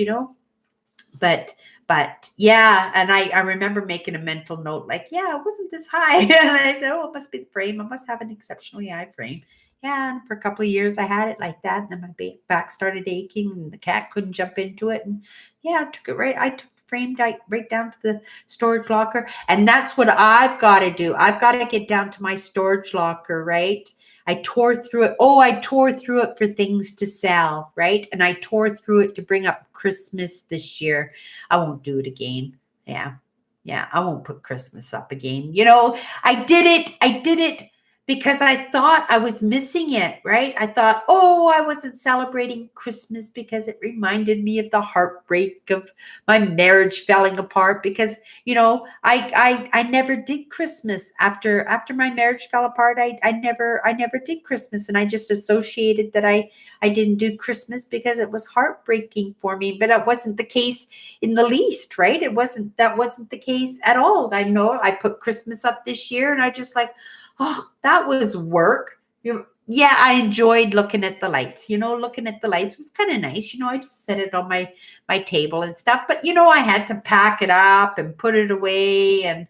But yeah, and I remember making a mental note like, yeah, it wasn't this high. And I said, oh, it must be the frame. I must have an exceptionally high frame. Yeah, and for a couple of years I had it like that. And then my back started aching and the cat couldn't jump into it. And yeah, I took the frame right down to the storage locker. And that's what I've got to do. I've got to get down to my storage locker, right? I tore through it. Oh, I tore through it for things to sell, right? And I tore through it to bring up Christmas this year. I won't do it again. Yeah. I won't put Christmas up again. I did it because I thought I was missing it, right? I thought, oh, I wasn't celebrating Christmas because it reminded me of the heartbreak of my marriage falling apart. Because I never did Christmas after my marriage fell apart. I never did Christmas, and I just associated that I didn't do Christmas because it was heartbreaking for me. But it wasn't the case in the least, right? That wasn't the case at all. I know I put Christmas up this year, and I just like, oh, that was work. Yeah, I enjoyed looking at the lights. Looking at the lights was kind of nice. I just set it on my table and stuff. But I had to pack it up and put it away, and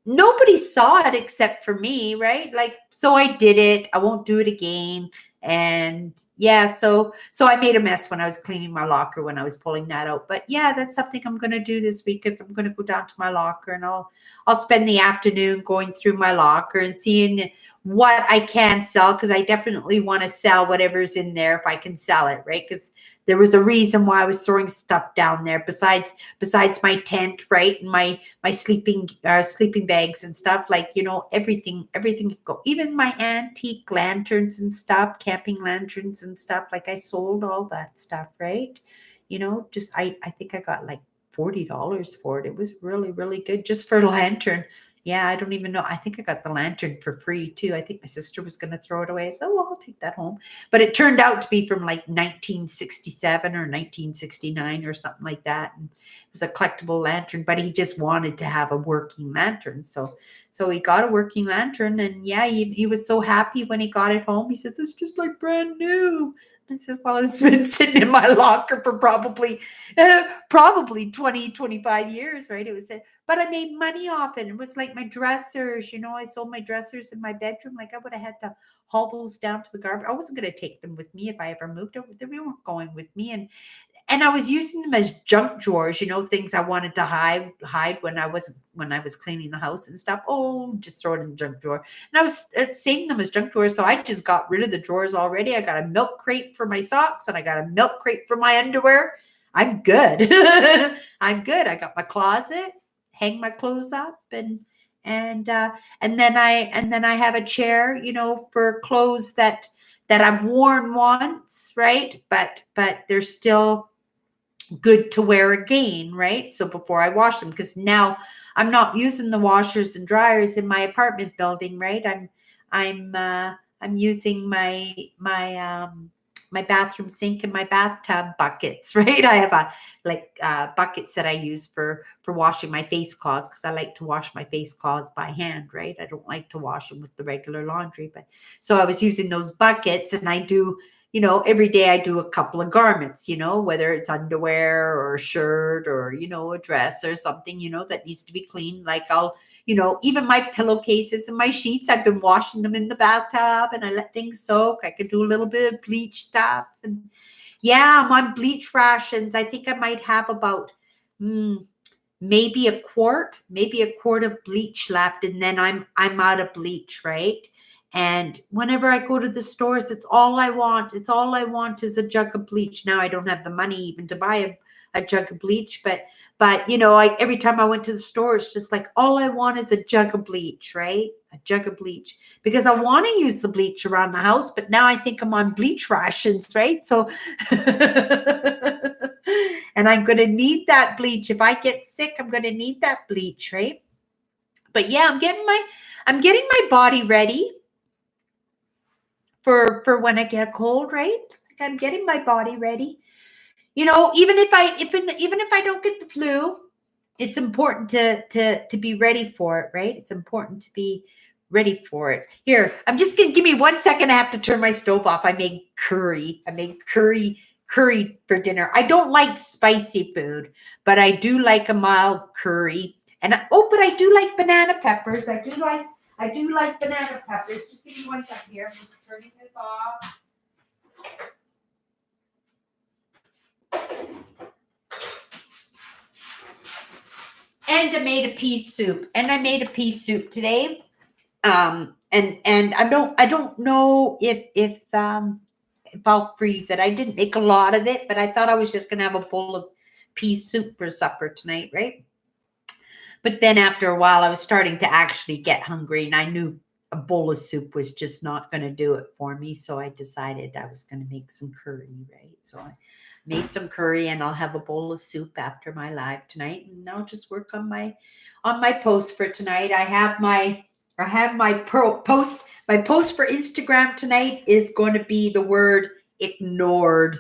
nobody saw it except for me, right? Like, so I did it. I won't do it again. And yeah, so I made a mess when I was cleaning my locker when I was pulling that out. But yeah, that's something I'm going to do this week. Is I'm going to go down to my locker, and I'll spend the afternoon going through my locker and seeing what I can sell, because I definitely want to sell whatever's in there if I can sell it, right? Because there was a reason why I was throwing stuff down there besides my tent, right? And my sleeping bags and stuff, like, everything could go. Even my antique lanterns and stuff, camping lanterns and stuff, like I sold all that stuff, right? Just I think I got like $40 for it. It was really, really good just for a lantern. Yeah, I don't even know. I think I got the lantern for free too. I think my sister was going to throw it away. So, well, I'll take that home. But it turned out to be from like 1967 or 1969 or something like that. And it was a collectible lantern, but he just wanted to have a working lantern. So he got a working lantern, and yeah, he was so happy when he got it home. He says, it's just like brand new. I says, well, it's been sitting in my locker for probably 20, 25 years, right? But I made money off it. It was like my dressers, I sold my dressers in my bedroom. Like, I would have had to haul those down to the garbage. I wasn't going to take them with me if I ever moved. They weren't going with me. And I was using them as junk drawers, things I wanted to hide when I was cleaning the house and stuff. Oh, just throw it in the junk drawer. And I was saving them as junk drawers. So I just got rid of the drawers already. I got a milk crate for my socks, and I got a milk crate for my underwear. I'm good. I'm good. I got my closet, hang my clothes up, and then I have a chair, for clothes that I've worn once, right? But they're still good to wear again, right? So before I wash them, because now I'm not using the washers and dryers in my apartment building, right? I'm using my bathroom sink and my bathtub buckets, right? I have buckets that I use for washing my face cloths, because I like to wash my face cloths by hand, right? I don't like to wash them with the regular laundry. But so I was using those buckets, and I do, every day I do a couple of garments, whether it's underwear or a shirt or, a dress or something, that needs to be cleaned. Like even my pillowcases and my sheets, I've been washing them in the bathtub, and I let things soak. I could do a little bit of bleach stuff. And yeah, I'm on bleach rations. I think I might have about maybe a quart of bleach left, and then I'm out of bleach, right? And whenever I go to the stores, it's all I want. It's all I want is a jug of bleach. Now I don't have the money even to buy a jug of bleach, but every time I went to the store, it's just like, all I want is a jug of bleach, right? A jug of bleach, because I want to use the bleach around the house, but now I think I'm on bleach rations, right? So, and I'm going to need that bleach. If I get sick, I'm going to need that bleach, right? But yeah, I'm getting my body ready for when I get a cold, right? Like, I'm getting my body ready. Even if I don't get the flu, it's important to be ready for it, right? It's important to be ready for it. Here, I'm just gonna give me 1 second. I have to turn my stove off. I made curry for dinner. I don't like spicy food, but I do like a mild curry. But I do like banana peppers. I do like banana peppers. Just give me 1 second here. I'm just turning this off. And I made a pea soup. Today. And I don't know if I'll freeze it. I didn't make a lot of it, but I thought I was just gonna have a bowl of pea soup for supper tonight, right? But then after a while, I was starting to actually get hungry, and I knew a bowl of soup was just not going to do it for me. So I decided I was going to make some curry, right? So I made some curry and I'll have a bowl of soup after my live tonight. And I'll just work on my post for tonight. My post for Instagram tonight is going to be the word ignored.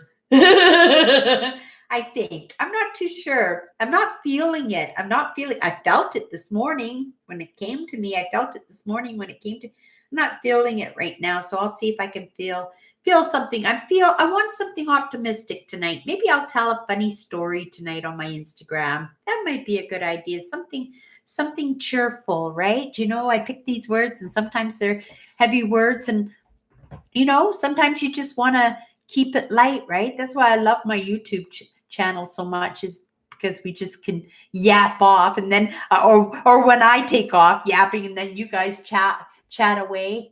I think. I'm not too sure. I'm not feeling it. I felt it this morning when it came to me. I felt it this morning when it came to, I'm not feeling it right now. So I'll see if I can feel something. I want something optimistic tonight. Maybe I'll tell a funny story tonight on my Instagram. That might be a good idea. Something cheerful, right? I pick these words and sometimes they're heavy words and sometimes you just want to keep it light, right? That's why I love my YouTube channel so much, is because we just can yap off and then or when I take off yapping and then you guys chat away.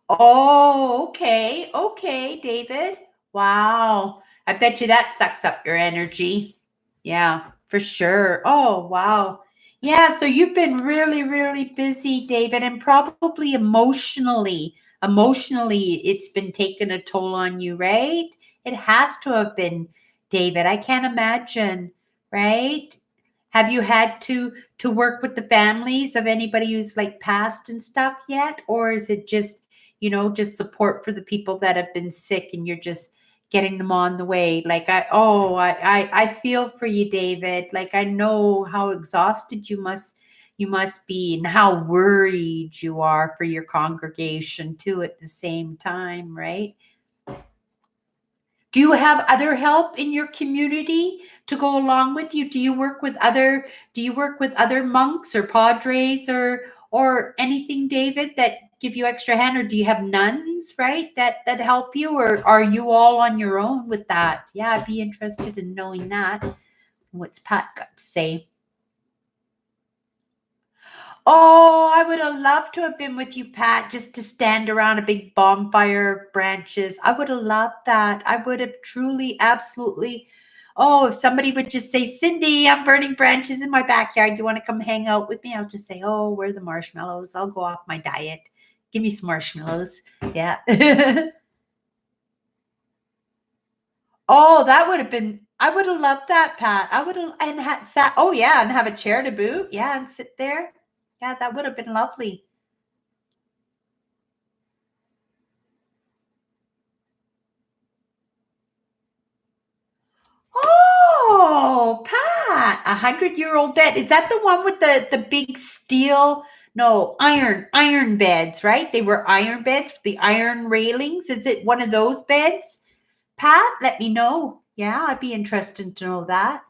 Oh, okay. Okay, David. Wow. I bet you that sucks up your energy. Yeah, for sure. Oh, wow. Yeah, so you've been really, really busy, David, and probably emotionally, it's been taking a toll on you, right? It has to have been, David. I can't imagine, right? Have you had to work with the families of anybody who's like passed and stuff yet? Or is it just support for the people that have been sick and you're just getting them on the way? Like I feel for you, David. Like I know how exhausted you must be and how worried you are for your congregation too at the same time, right? Do you have other help in your community to go along with you? Do you work with other monks or padres or anything, David, that give you extra hand, or do you have nuns, right, that help you, or are you all on your own with that? Yeah, I'd be interested in knowing that. What's Pat got to say? Oh, I would have loved to have been with you, Pat, just to stand around a big bonfire of branches. I would have loved that. I would have truly, absolutely. Oh, if somebody would just say, Cindy, I'm burning branches in my backyard. You want to come hang out with me? I'll just say, oh, where are the marshmallows? I'll go off my diet. Give me some marshmallows. Yeah. Oh, that would have been, I would have loved that, Pat. I would have, and had sat, oh, yeah, and have a chair to boot. Yeah, and sit there. Yeah, that would have been lovely. Oh, Pat, 100-year-old bed. Is that the one with the big steel? No, iron beds, right? They were iron beds with the iron railings. Is it one of those beds? Pat, let me know. Yeah, I'd be interested to know that.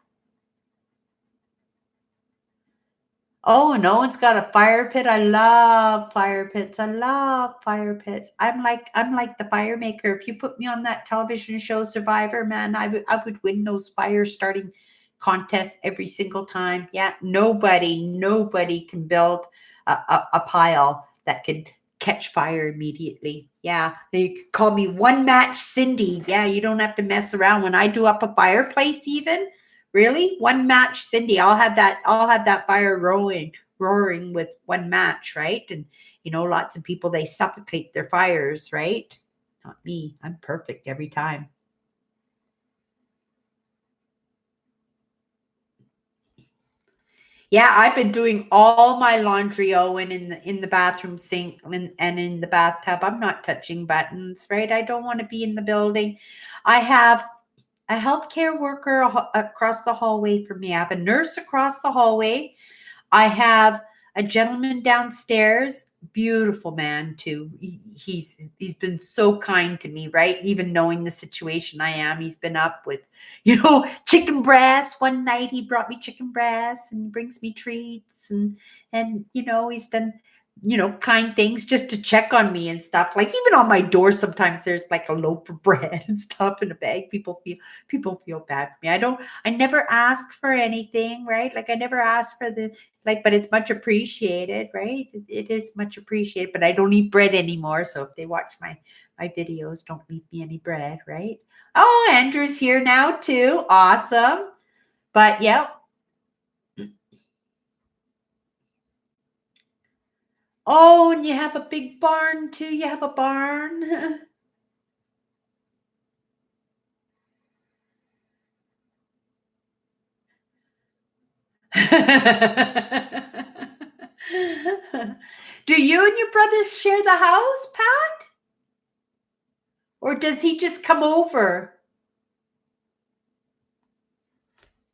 Oh, no one's got a fire pit. I love fire pits. I love fire pits. I'm like the fire maker. If you put me on that television show Survivor, man, I would win those fire starting contests every single time. Yeah, nobody can build a pile that could catch fire immediately. Yeah, they call me one match Cindy. Yeah, you don't have to mess around when I do up a fireplace even. Really? One match, Cindy. I'll have that fire roaring with one match, right? And lots of people, they suffocate their fires, right? Not me. I'm perfect every time. Yeah, I've been doing all my laundry, Owen, in the bathroom sink and in the bathtub. I'm not touching buttons, right? I don't want to be in the building. I have a healthcare worker across the hallway from me. I have a nurse across the hallway. I have a gentleman downstairs, beautiful man too. He's been so kind to me, right? Even knowing the situation I am, he's been up with, chicken breast. One night he brought me chicken breast and brings me treats and he's done kind things just to check on me and stuff. Like even on my door, sometimes there's like a loaf of bread and stuff in a bag. People feel bad for me. I never ask for anything, right? Like I never ask for but it's much appreciated, right? It is much appreciated, but I don't eat bread anymore. So if they watch my videos, don't leave me any bread, right? Oh, Andrew's here now too. Awesome. But yeah. Oh, and you have a big barn too. You have a barn. Do you and your brothers share the house, Pat? Or does he just come over?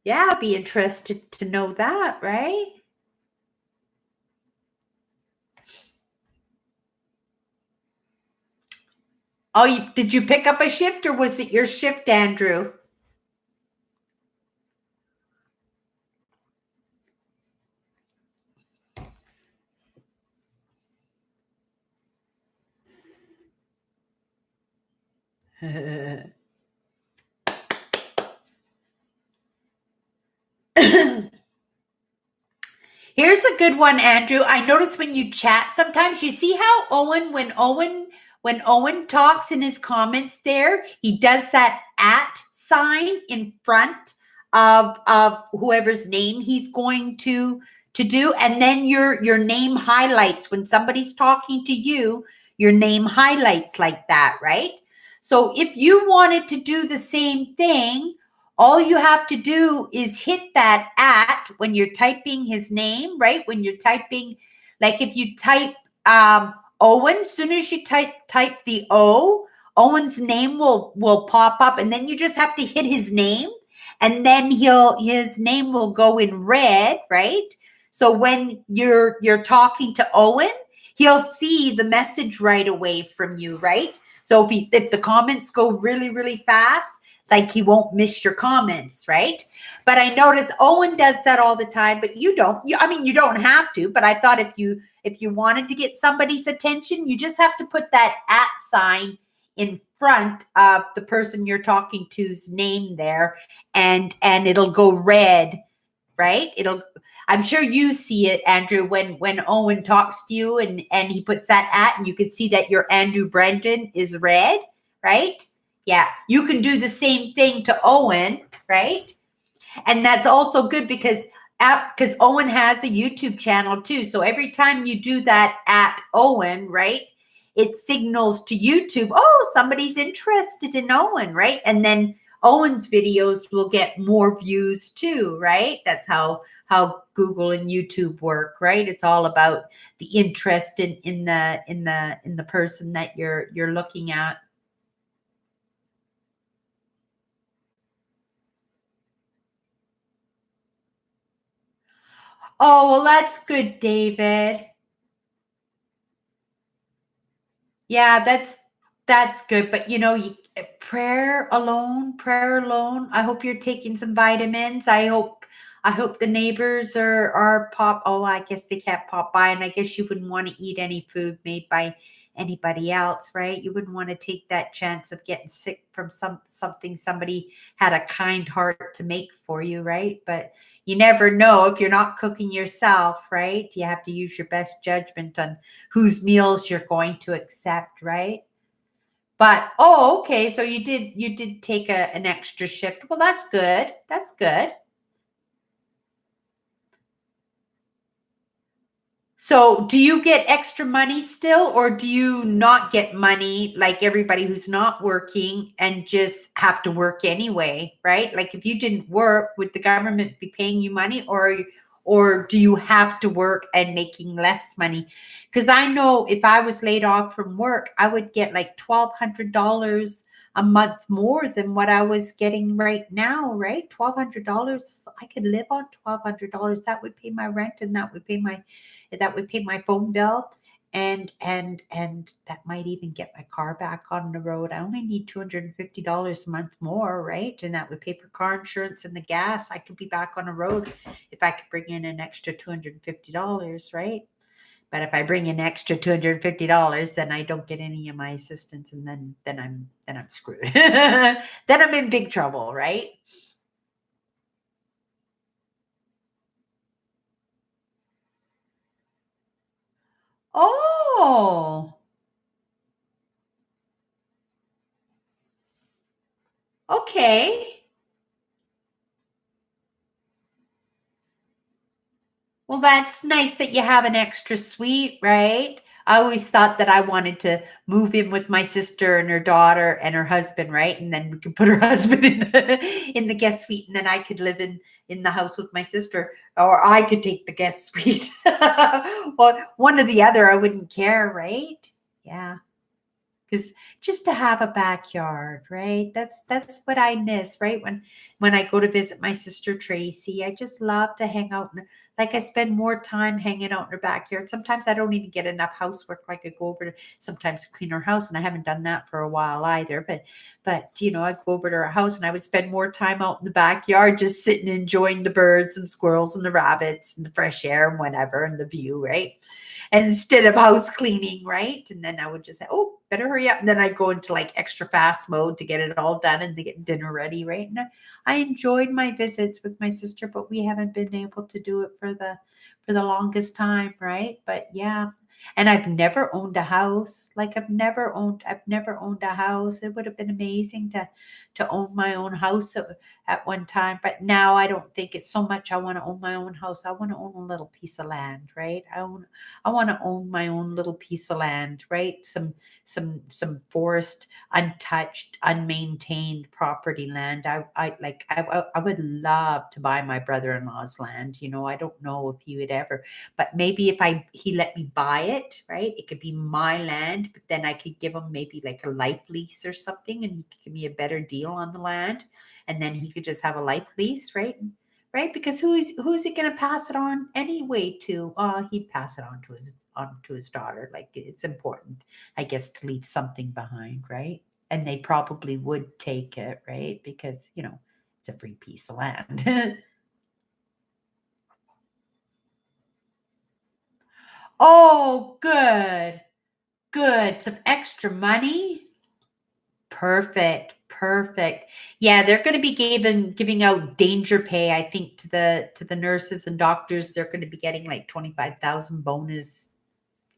Yeah, I'd be interested to know that, right? Oh, did you pick up a shift or was it your shift, Andrew? Here's a good one, Andrew. I notice when you chat sometimes you see how Owen talks in his comments there, he does that at sign in front of whoever's name he's going to do, and then your name highlights when somebody's talking to you, your name highlights like that, right? So if you wanted to do the same thing, all you have to do is hit that at when you're typing his name, right? When you're typing, like if you type Owen, as soon as you type the O, Owen's name will pop up, and then you just have to hit his name, and then his name will go in red, right? So when you're talking to Owen, he'll see the message right away from you, right? So if the comments go really, really fast, like he won't miss your comments, right? But I notice Owen does that all the time, but you don't. I mean, you don't have to, but I thought if you wanted to get somebody's attention, you just have to put that at sign in front of the person you're talking to's name there, and it'll go red, right? I'm sure you see it, Andrew, when Owen talks to you and he puts that at, and you can see that your Andrew Brendan is red, right? Yeah, you can do the same thing to Owen, right? And that's also good because Owen has a YouTube channel too. So every time you do that at Owen, right, it signals to YouTube, oh, somebody's interested in Owen, right? And then Owen's videos will get more views too, right? That's how Google and YouTube work, right? It's all about the interest in the person that you're looking at. Oh, well, that's good, David. Yeah, that's good. But prayer alone. I hope you're taking some vitamins. I hope the neighbors are pop. Oh, I guess they can't pop by, and I guess you wouldn't want to eat any food made by anybody else, right? You wouldn't want to take that chance of getting sick from something somebody had a kind heart to make for you, right? But you never know if you're not cooking yourself, right? You have to use your best judgment on whose meals you're going to accept, right? But okay, so you did take an extra shift. Well, that's good. That's good. So, do you get extra money still, or do you not get money like everybody who's not working and just have to work anyway, right? Like if you didn't work, would the government be paying you money, or do you have to work and making less money? Because I know if I was laid off from work, I would get like $1,200 a month more than what I was getting right now, right? $1,200. I could live on $1,200. That would pay my rent, and that would pay my phone bill, and that might even get my car back on the road. I only need $250 a month more, right? And that would pay for car insurance and the gas. I could be back on the road if I could bring in an extra $250, right? But if I bring in extra $250, then I don't get any of my assistance, and then I'm screwed. Then I'm in big trouble, right? Oh, okay. Well, that's nice that you have an extra suite, right? I always thought that I wanted to move in with my sister and her daughter and her husband, right? And then we could put her husband in the guest suite, and then I could live in the house with my sister, or I could take the guest suite. Well, one or the other, I wouldn't care, right? Yeah. Because just to have a backyard, right? That's what I miss, right? When I go to visit my sister Tracy, I just love to hang out and like I spend more time hanging out in her backyard. Sometimes I don't even get enough housework. Like I go over to sometimes clean her house, and I haven't done that for a while either. But I go over to her house and I would spend more time out in the backyard, just sitting enjoying the birds and squirrels and the rabbits and the fresh air and whatever and the view, right? And instead of house cleaning, right? And then I would just say, oh, better hurry up. And then I'd go into like extra fast mode to get it all done and to get dinner ready, right? And I enjoyed my visits with my sister, but we haven't been able to do it for the longest time, right? But yeah. And I've never owned a house. Like I've never owned a house. It would have been amazing to own my own house at one time. But now I don't think it's so much I want to own my own house. I want to own a little piece of land, right? I want to own my own little piece of land, right? Some forest, untouched, unmaintained property land. I would love to buy my brother-in-law's land. I don't know if he would ever, but maybe if he let me buy it, right? It could be my land, but then I could give him maybe like a life lease or something, and he could give me a better deal on the land, and then he could just have a life lease, right? Right? Because who's he going to pass it on anyway to? He'd pass it on to his daughter. Like it's important, I guess, to leave something behind, right? And they probably would take it, right? Because it's a free piece of land. Oh, good, good. Some extra money. Perfect, perfect. Yeah, they're going to be giving out danger pay. I think to the nurses and doctors, they're going to be getting like 25,000 bonus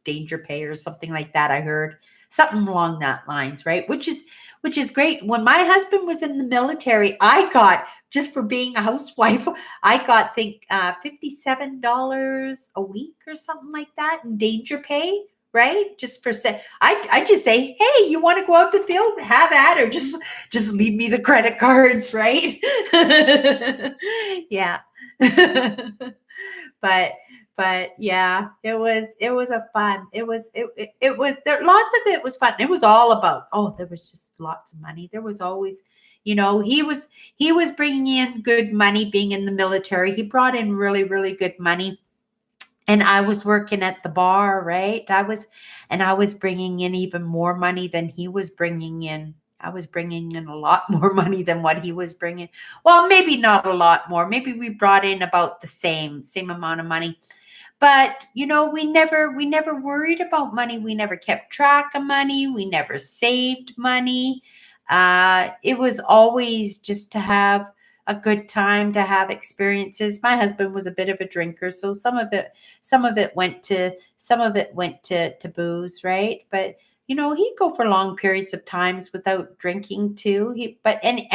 danger pay or something like that. I heard something along that lines, right? Which is great. When my husband was in the military, I got just for being a housewife, I got think $57 a week or something like that in danger pay. Right, just for say, I just say, hey, you want to go out to the field? Have at her. Just leave me the credit cards, right? Yeah, but yeah, it was a fun. It was there. Lots of it was fun. It was all about. Oh, there was just lots of money. There was always, he was bringing in good money. Being in the military, he brought in really really good money. And I was working at the bar, right? I was bringing in even more money than he was bringing in. I was bringing in a lot more money than what he was bringing. Well, maybe not a lot more. Maybe we brought in about the same amount of money. But we never worried about money. We never kept track of money. We never saved money. It was always just to have a good time, to have experiences. My husband was a bit of a drinker, so some of it went to booze, right? But he'd go for long periods of times without drinking too. But he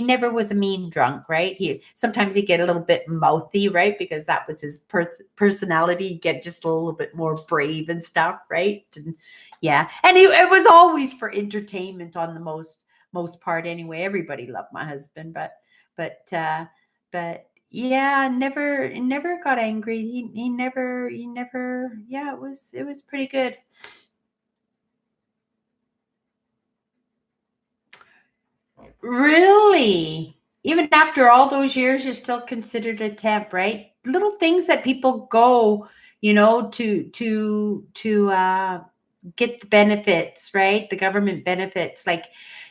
never was a mean drunk, right? He sometimes he'd get a little bit mouthy, right? Because that was his personality. He'd get just a little bit more brave and stuff, right? And yeah, and it was always for entertainment on the most part anyway. Everybody loved my husband, but yeah, never got angry. He never. Yeah, it was pretty good. Really? Even after all those years, you're still considered a temp, right? Little things that people go, to get the benefits, right? The government benefits. Like,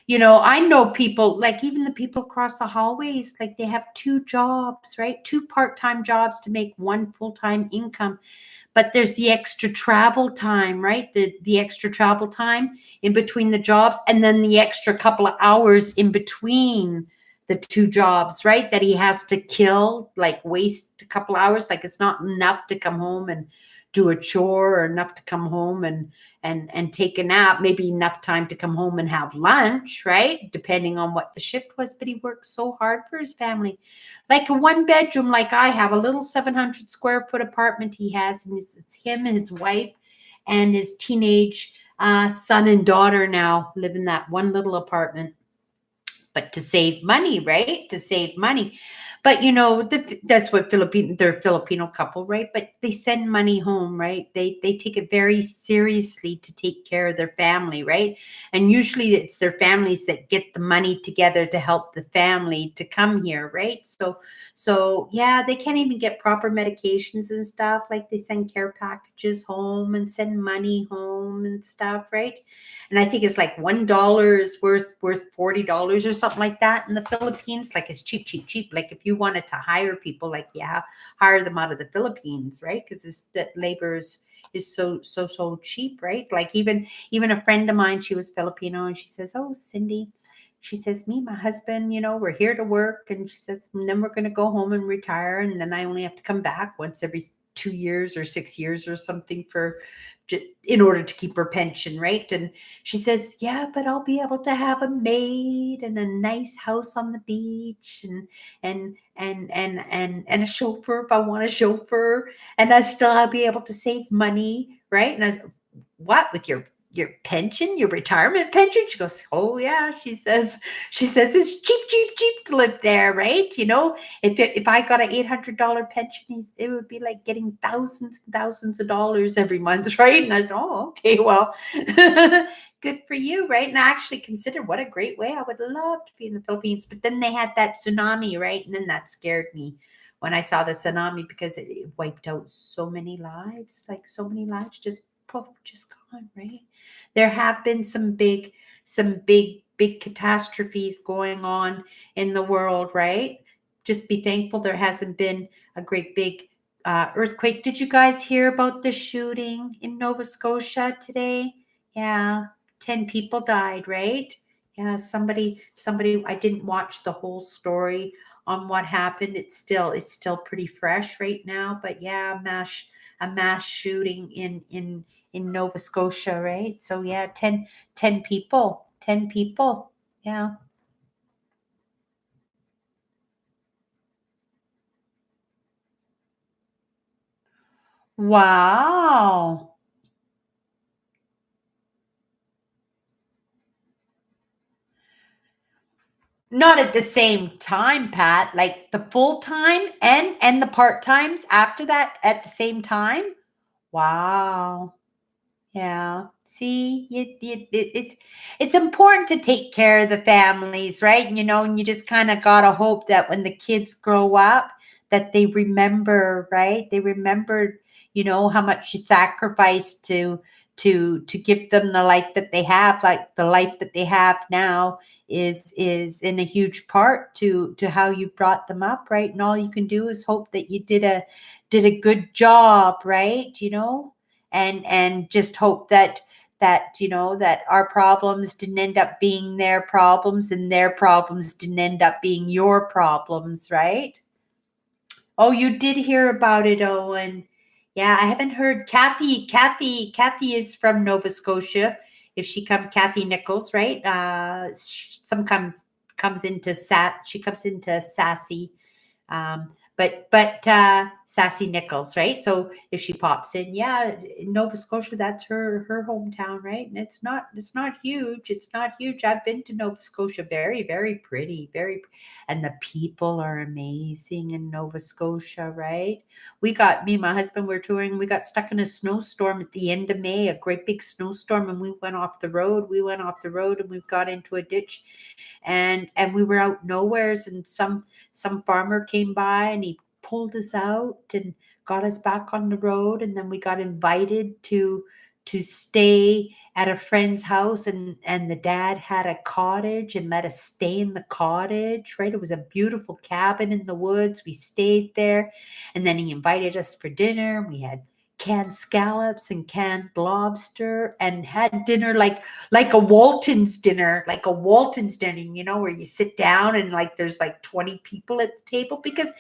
I know people, like even the people across the hallways, like they have two jobs, right? Two part-time jobs to make one full-time income. But there's the extra travel time, right? The extra travel time in between the jobs, and then the extra couple of hours in between the two jobs, right? That he has to kill, like waste a couple hours. Like it's not enough to come home and do a chore or enough to come home and take a nap, maybe enough time to come home and have lunch, right? Depending on what the shift was. But he worked so hard for his family. Like a one bedroom, like I have, a little 700 square foot apartment he has, and it's him and his wife and his teenage son and daughter now live in that one little apartment, but to save money, right? To save money. But that's what they're a Filipino couple, right? But they send money home, right? They take it very seriously to take care of their family, right? And usually it's their families that get the money together to help the family to come here, right? So yeah, they can't even get proper medications and stuff. Like they send care packages home and send money home and stuff, right? And I think it's like $1 is worth $40 or something like that in the Philippines. Like it's cheap, cheap, cheap. Like if you wanted to hire people, like yeah, hire them out of the Philippines, right? Because that labor is so cheap, right? Like even a friend of mine, she was Filipino, and she says, "Oh, Cindy." She says, me, my husband, we're here to work. And she says, and then we're going to go home and retire. And then I only have to come back once every 2 years or 6 years or something in order to keep her pension, right? And she says, yeah, but I'll be able to have a maid and a nice house on the beach and a chauffeur if I want a chauffeur, and I'll be able to save money, right? And I said, what, with your pension, your retirement pension? She goes, oh yeah. She says it's cheap, cheap, cheap to live there, right? If I got an $800 pension, it would be like getting thousands and thousands of dollars every month, right? And I said, oh, okay, well, good for you, right? And I actually considered what a great way. I would love to be in the Philippines, but then they had that tsunami, right? And then that scared me when I saw the tsunami, because it wiped out so many lives, like so many lives just poof, just gone, right? There have been some big catastrophes going on in the world, right? Just be thankful there hasn't been a great big earthquake. Did you guys hear about the shooting in Nova Scotia today? Yeah, 10 people died, right? Yeah, somebody I didn't watch the whole story on what happened. It's still pretty fresh right now, but yeah, a mass shooting in Nova Scotia, right? So yeah, 10 people, 10 people. Yeah. Wow. Not at the same time, Pat. Like the full time and the part times after that at the same time. Wow. Yeah. See, it's important to take care of the families, right? And you just kind of gotta hope that when the kids grow up, that they remember, right? They remembered, how much you sacrificed to give them the life that they have. Like the life that they have now is in a huge part to how you brought them up, right? And all you can do is hope that you did a good job, right? And just hope that our problems didn't end up being their problems, and their problems didn't end up being your problems, right? Oh, you did hear about it, Owen. Yeah, I haven't heard. Kathy is from Nova Scotia. If she comes, Kathy Nichols, right? Some comes into she comes into Sassy, but Sassy Nichols, right? So if she pops in, yeah, in Nova Scotia, that's her hometown, right? And it's not huge. It's not huge. I've been to Nova Scotia, very very pretty, and the people are amazing in Nova Scotia, right? Me and my husband were touring. We got stuck in a snowstorm at the end of May, a great big snowstorm, and we went off the road. We went off the road, and we got into a ditch, and we were out nowheres, and some farmer came by, and he pulled us out and got us back on the road, and then we got invited to stay at a friend's house, and the dad had a cottage and let us stay in the cottage, right? It was a beautiful cabin in the woods. We stayed there, and then he invited us for dinner. We had canned scallops and canned lobster, and had dinner like a Walton's dinner, where you sit down and like there's like 20 people at the table, because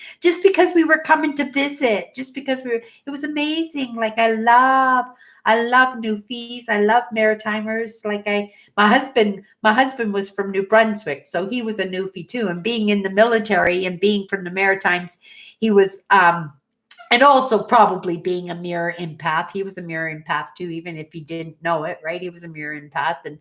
we were coming to visit, it was amazing. Like I love newfies. I love Maritimers. My husband was from New Brunswick, so he was a newfie too. And being in the military and being from the Maritimes, he was, and also probably being a mirror empath. He was a mirror empath too, even if he didn't know it, right? He was a mirror empath. And,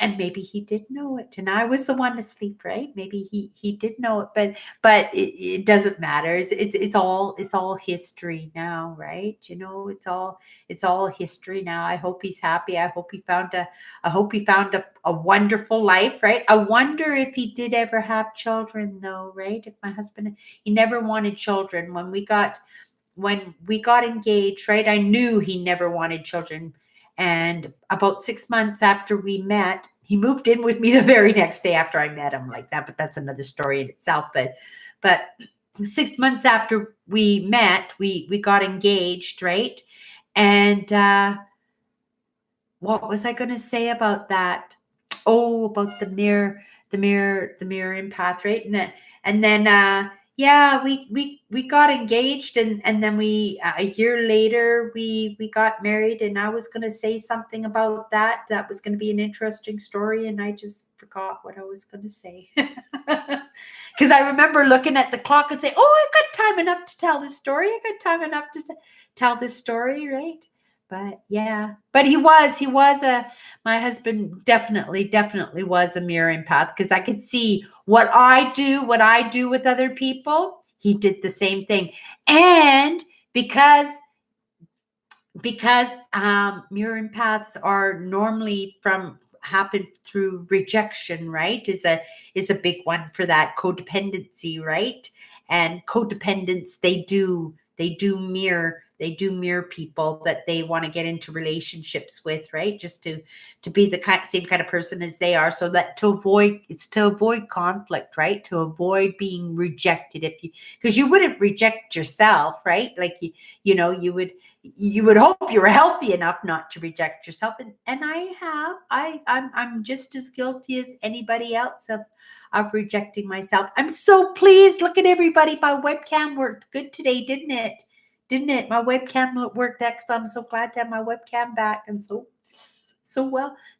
and maybe he did know it, and I was the one asleep, right? Maybe he did know it, but it doesn't matter. It's all history now, right? It's all history now. I hope he's happy. I hope he found a wonderful life, right? I wonder if he did ever have children, though, right? If my husband, he never wanted children when we got engaged, right? I knew he never wanted children. And about 6 months after we met, he moved in with me the very next day after I met him, like that. But that's another story in itself. But 6 months after we met, we got engaged, right? And what was I going to say about that? Oh, about the mirror empath, right? And then yeah, we got engaged, and then a year later we got married, and I was going to say something about that. That was going to be an interesting story, and I just forgot what I was going to say. Because I remember looking at the clock and say, "Oh, I've got time enough to tell this story. I've got time enough to tell this story, right?" But yeah, but my husband definitely was a mirror empath, because I could see what I do with other people. He did the same thing. And because mirror empaths are normally happen through rejection, right? Is a big one for that codependency, right? And codependents, they do mirror people that they want to get into relationships with, right? Just to be the same kind of person as they are, so that to avoid conflict, right? To avoid being rejected, because you wouldn't reject yourself, right? Like you would hope you were healthy enough not to reject yourself. And I'm just as guilty as anybody else of rejecting myself. I'm so pleased. Look at everybody. My webcam worked good today, didn't it? My webcam worked excellent. I'm so glad to have my webcam back. I'm so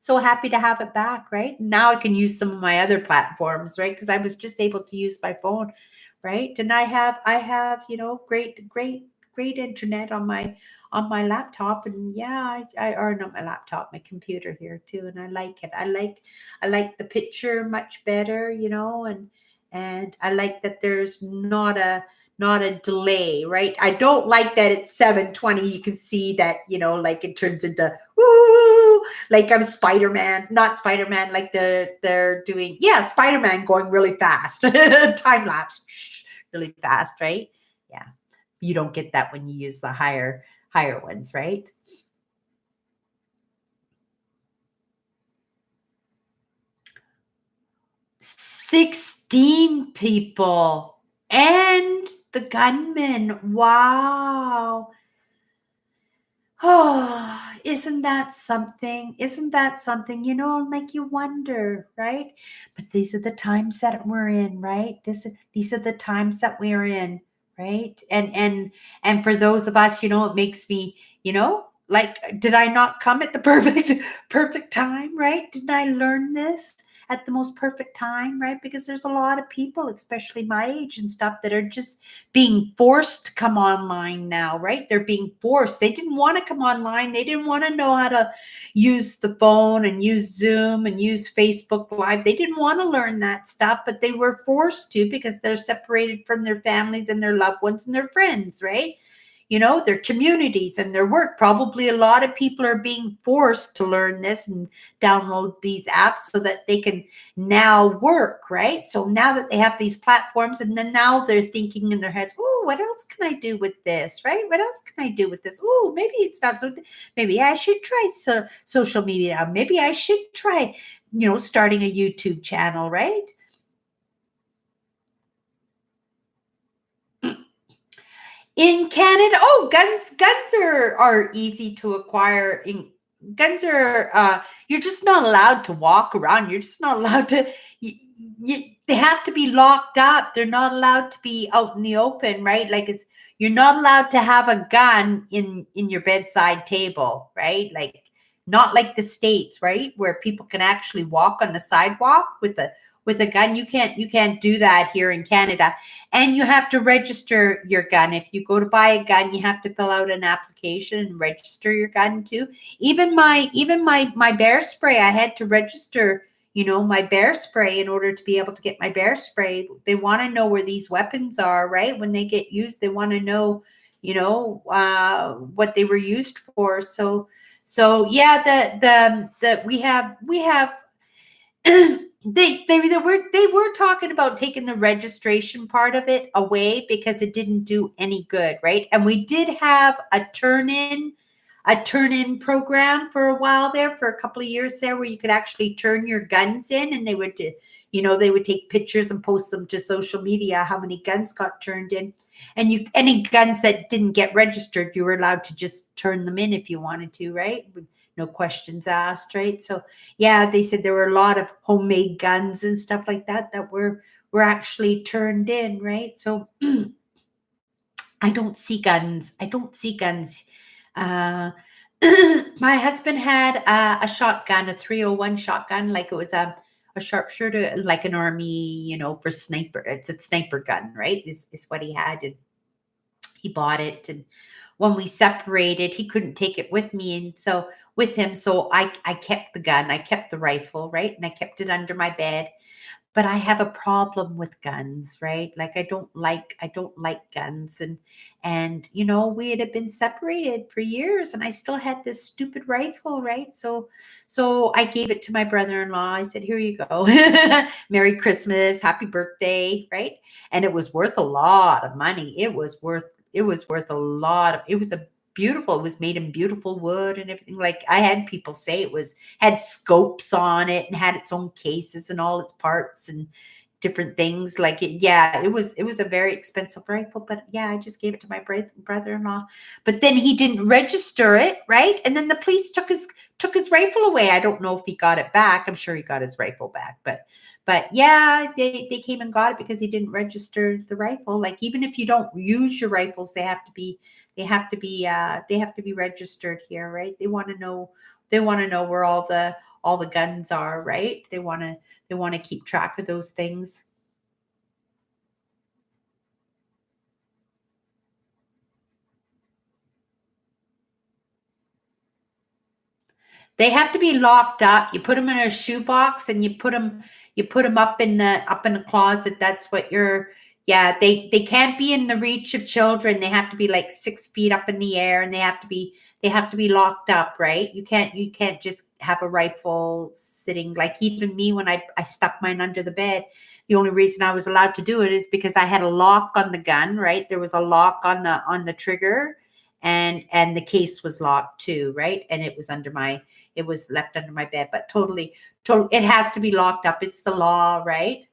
happy to have it back, right? Now I can use some of my other platforms, right? Because I was just able to use my phone, right? And I have great internet on my laptop. And yeah, or not my laptop, my computer here too, and I like it. I like the picture much better, and I like that there's not a delay, right? I don't like that it's 7:20. You can see that, like it turns into woo, like I'm Spider-Man, not Spider-Man, like they're doing, yeah, Spider-Man going really fast, time lapse, really fast, right? Yeah, you don't get that when you use the higher ones, right? 16 people and the gunman. Wow. Oh, isn't that something? Isn't that something? Make you wonder, right? But these are the times that we're in, right? These are the times that we're in, right? And for those of us, it makes me, like, did I not come at the perfect time, right? Didn't I learn this at the most perfect time, right? Because there's a lot of people, especially my age and stuff, that are just being forced to come online now, right? They're being forced. They didn't want to come online. They didn't want to know how to use the phone and use Zoom and use Facebook Live. They didn't want to learn that stuff, but they were forced to, because they're separated from their families and their loved ones and their friends, right? Their communities and their work. Probably a lot of people are being forced to learn this and download these apps so that they can now work, right? So now that they have these platforms, and then now they're thinking in their heads, oh, what else can I do with this, right? What else can I do with this? Oh, maybe it's not so, maybe I should try social media. Maybe I should try, starting a YouTube channel, right? In Canada, oh, guns are easy to acquire. Guns are you're just not allowed to walk around. You're just not allowed to. They have to be locked up. They're not allowed to be out in the open, right? Like you're not allowed to have a gun in your bedside table, right? Like not like the States, right, where people can actually walk on the sidewalk with a gun. You can't do that here in Canada. And you have to register your gun. If you go to buy a gun, you have to fill out an application and register your gun too. Even my bear spray, I had to register, my bear spray in order to be able to get my bear spray. They want to know where these weapons are, right? When they get used, they want to know, what they were used for. So yeah, the we have they were talking about taking the registration part of it away because it didn't do any good, right? And we did have a turn in program for a while there, for a couple of years there, where you could actually turn your guns in, and they would take pictures and post them to social media how many guns got turned in. And any guns that didn't get registered, you were allowed to just turn them in if you wanted to, right? No questions asked, right? So yeah, they said there were a lot of homemade guns and stuff like that were actually turned in, right? So I don't see guns. I don't see guns. Uh, my husband had a shotgun, a 301 shotgun, like it was a sharpshooter, like an army, for sniper. It's a sniper gun, right? Is what he had, and he bought it. And when we separated, he couldn't take it with him. So I kept the gun, I kept the rifle, right? And I kept it under my bed. But I have a problem with guns, right? Like I don't like guns. And we had been separated for years, and I still had this stupid rifle, right? So I gave it to my brother-in-law. I said, "Here you go. Merry Christmas, happy birthday," right? And it was worth a lot of money. It was worth a lot of, it was it was made in beautiful wood and everything. Like, I had people say had scopes on it and had its own cases and all its parts and different things. Like, it was a very expensive rifle, but yeah, I just gave it to my brother-in-law. But then he didn't register it, right? And then the police took his rifle away. I don't know if he got it back. I'm sure he got his rifle back, but yeah, they came and got it because he didn't register the rifle. Like, even if you don't use your rifles, they have to be registered here, right? They want to know where all the guns are, right? They want to keep track of those things. They have to be locked up. You put them in a shoebox and you put them up in the closet. That's what yeah, they can't be in the reach of children. They have to be like 6 feet up in the air, and they have to be locked up, right? You can't just have a rifle sitting, like, even me, when I stuck mine under the bed. The only reason I was allowed to do it is because I had a lock on the gun, right? There was a lock on the trigger, and the case was locked too, right? And it was left under my bed, but totally, it has to be locked up. It's the law, right?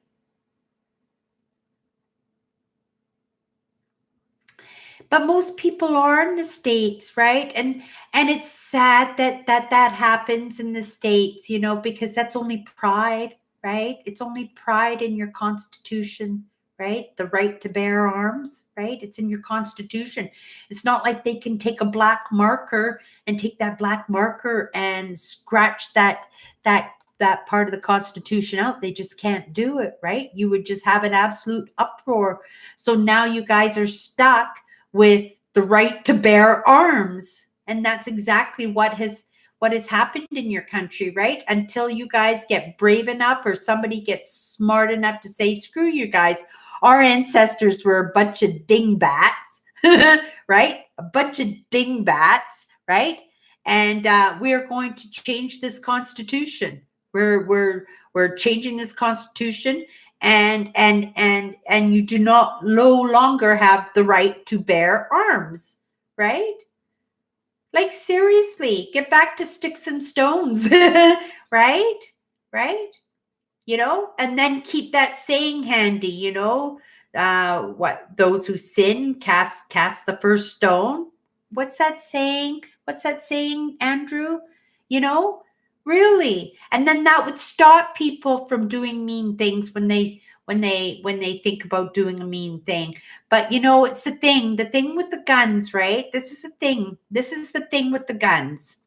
But most people are in the States, right? And it's sad that happens in the States, because that's only pride, right? It's only pride in your Constitution, right? The right to bear arms, right? It's in your Constitution. It's not like they can take a black marker and take that black marker and scratch that part of the Constitution out. They just can't do it, right? You would just have an absolute uproar. So now you guys are stuck with the right to bear arms. And that's exactly what has happened in your country, right? Until you guys get brave enough, or somebody gets smart enough to say, screw you guys. Our ancestors were a bunch of dingbats, right? A bunch of dingbats, right? And we are going to change this Constitution. We're changing this Constitution, and you do not no longer have the right to bear arms, right? Like, seriously, get back to sticks and stones. Right? Right? And then keep that saying handy, those who sin cast the first stone. What's that saying? What's that saying, Andrew? You know, really. And then that would stop people from doing mean things when they think about doing a mean thing. But it's the thing with the guns, right? This is the thing. This is the thing with the guns.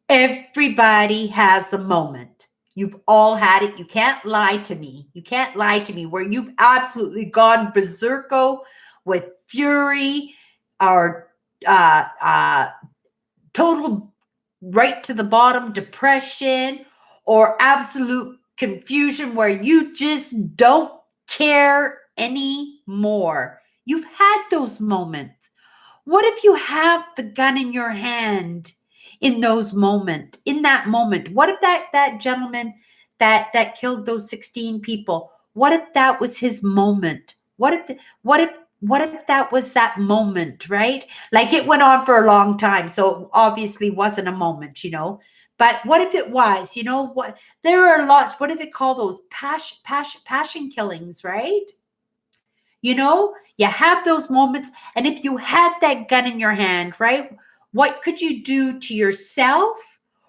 Everybody has a moment. You've all had it. You can't lie to me. You can't lie to me where you've absolutely gone berserko with fury or total right to the bottom depression or absolute confusion where you just don't care anymore. You've had those moments. What if you have the gun in your hand in that moment? What if that gentleman that killed those 16 people, what if that was his moment? What if that was that moment, right? Like it went on for a long time, so it obviously wasn't a moment, But what if it was? What? There are lots. What do they call those? Passion killings, right? You have those moments. And if you had that gun in your hand, right? What could you do to yourself?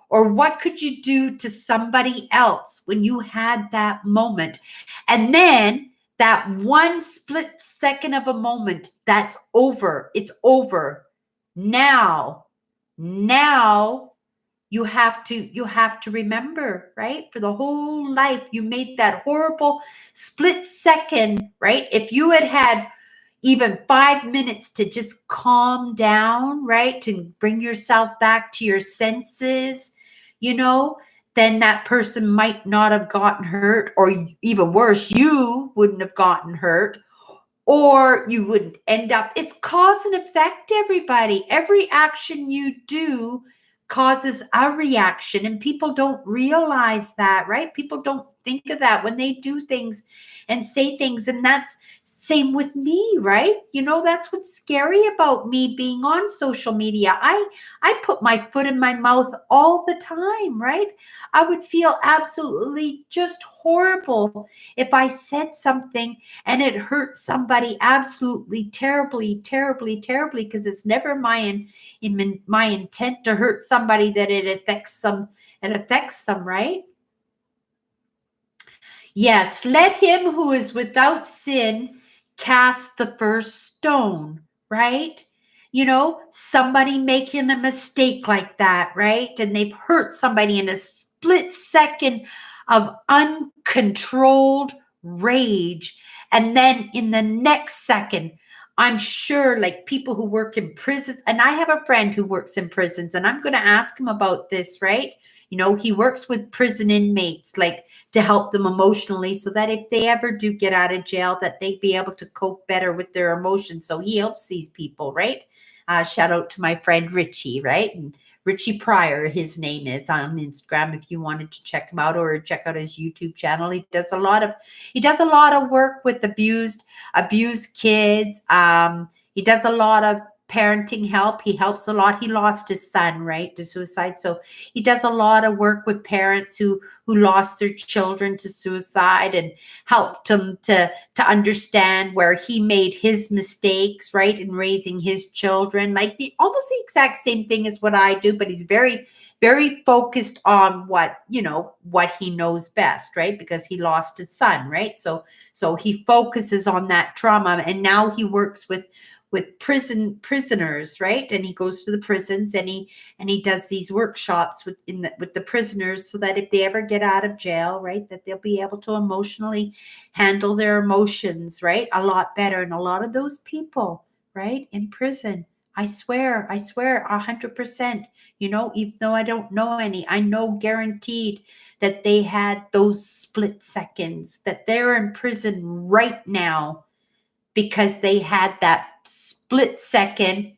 Or what could you do to somebody else when you had that moment? And then that one split second of a moment, that's over. It's over. Now you have to remember, right? For the whole life, you made that horrible split second, right? If you had even 5 minutes to just calm down, right? To bring yourself back to your senses, then that person might not have gotten hurt, or even worse, you wouldn't have gotten hurt, or you wouldn't end up. It's cause and effect, everybody. Every action you do causes a reaction, and people don't realize that, right? People don't think of that when they do things and say things. And that's same with me, right? That's what's scary about me being on social media. I put my foot in my mouth all the time, right? I would feel absolutely just horrible if I said something and it hurt somebody absolutely terribly, terribly, terribly, because it's never my intent to hurt somebody that it affects them, right? Yes, let him who is without sin cast the first stone, right? Somebody making a mistake like that, right? And they've hurt somebody in a split second of uncontrolled rage. And then in the next second, I'm sure, like people who work in prisons, and I have a friend who works in prisons, and I'm going to ask him about this, right? He works with prison inmates, like to help them emotionally so that if they ever do get out of jail, that they'd be able to cope better with their emotions. So he helps these people, right? Shout out to my friend Richie, right? And Richie Pryor, his name is on Instagram if you wanted to check him out or check out his YouTube channel. He does a lot of work with abused kids. He does a lot of parenting help. He helps a lot. He lost his son, right, to suicide. So he does a lot of work with parents who lost their children to suicide and helped them to understand where he made his mistakes, right, in raising his children. Like almost the exact same thing as what I do, but he's very, very focused on what he knows best, right? Because he lost his son, right? So he focuses on that trauma, and now he works with prisoners, right? And he goes to the prisons and he does these workshops with the prisoners so that if they ever get out of jail, right, that they'll be able to emotionally handle their emotions, right, a lot better. And a lot of those people, right, in prison, I swear 100%, even though I don't know any, I know guaranteed that they had those split seconds, that they're in prison right now because they had that split second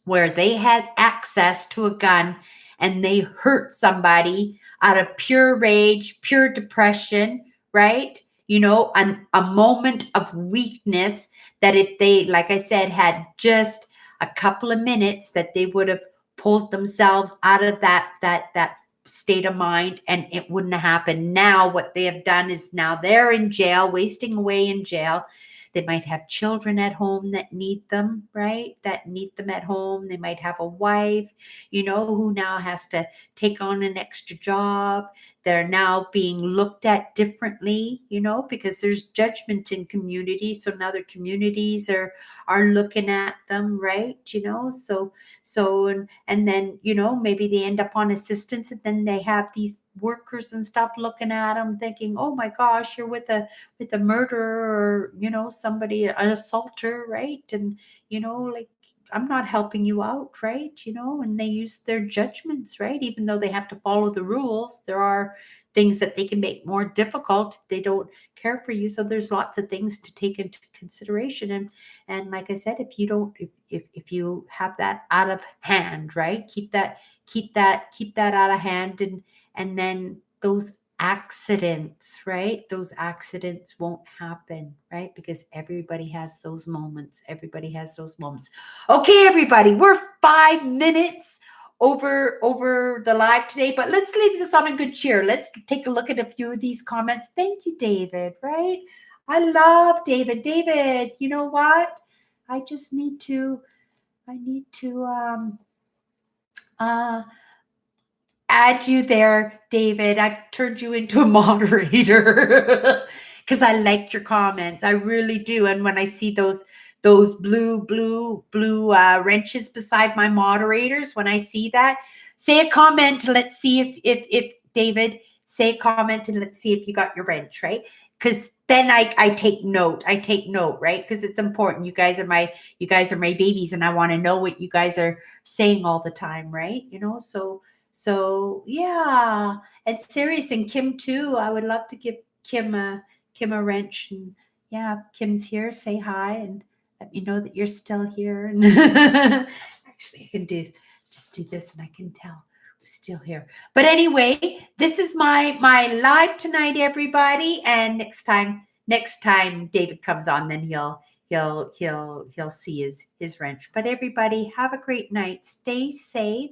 where they had access to a gun and they hurt somebody out of pure rage, pure depression, right? A moment of weakness that if they, like I said, had just a couple of minutes, that they would have pulled themselves out of that state of mind, and it wouldn't have happened. Now what they have done is now they're in jail, wasting away in jail. They might have children at home that need them, right? That need them at home. They might have a wife, who now has to take on an extra job. They're now being looked at differently, because there's judgment in communities. So now their communities are looking at them, right? And then, maybe they end up on assistance, and then they have these workers and stuff looking at them thinking, oh my gosh, you're with a murderer, or, somebody, an assaulter, right? And, like, I'm not helping you out, right? And they use their judgments, right? Even though they have to follow the rules, there are things that they can make more difficult if they don't care for you. So there's lots of things to take into consideration. And like I said, if you don't, if you have that out of hand, right? Keep that out of hand, and then those accidents, right? Those accidents won't happen, right? Because everybody has those moments. Everybody has those moments. Okay, everybody, we're 5 minutes over the live today, but let's leave this on a good cheer. Let's take a look at a few of these comments. Thank you, David, right? I love David. David, you know what? I need to add you there, David. I've turned you into a moderator because I like your comments. I really do. And when I see those blue wrenches beside my moderators, when I see that, say a comment. Let's see if David, say a comment, and let's see if you got your wrench, right? Because then I take note. I take note, right? Because it's important. You guys are my babies, and I want to know what you guys are saying all the time, right? So yeah, and serious, and Kim too. I would love to give Kim a wrench. And yeah, Kim's here. Say hi and let me know that you're still here. And actually, I can just do this, and I can tell who's still here. But anyway, this is my live tonight, everybody. And next time David comes on, then he'll see his wrench. But everybody, have a great night. Stay safe.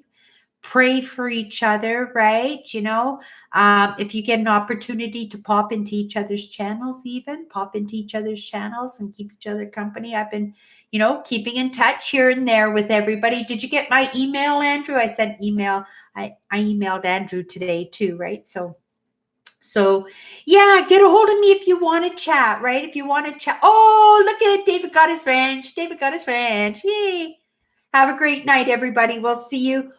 Pray for each other, right? If you get an opportunity to pop into each other's channels, and keep each other company. I've been, keeping in touch here and there with everybody. Did you get my email, Andrew? I sent email. I emailed Andrew today too, right? So yeah, get a hold of me if you want to chat, right? If you want to chat. Oh, look at David got his wrench. Yay. Have a great night, everybody. We'll see you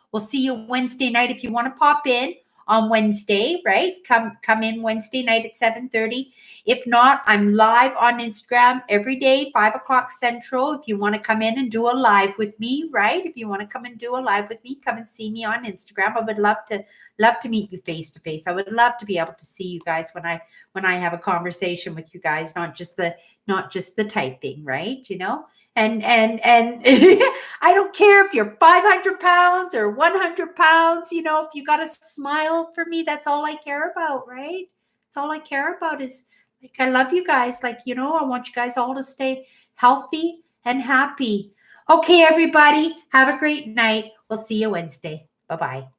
Wednesday night. If you want to pop in on Wednesday, right? Come in Wednesday night at 7:30. If not, I'm live on Instagram every day, 5:00 Central. If you want to come in and do a live with me, right? If you want to come and do a live with me, come and see me on Instagram. I would love to meet you face to face. I would love to be able to see you guys when I have a conversation with you guys, not just the typing, right? And I don't care if you're 500 pounds or 100 pounds, if you got a smile for me, that's all I care about, right? That's all I care about is, like, I love you guys. Like, I want you guys all to stay healthy and happy. Okay, everybody, have a great night. We'll see you Wednesday. Bye-bye.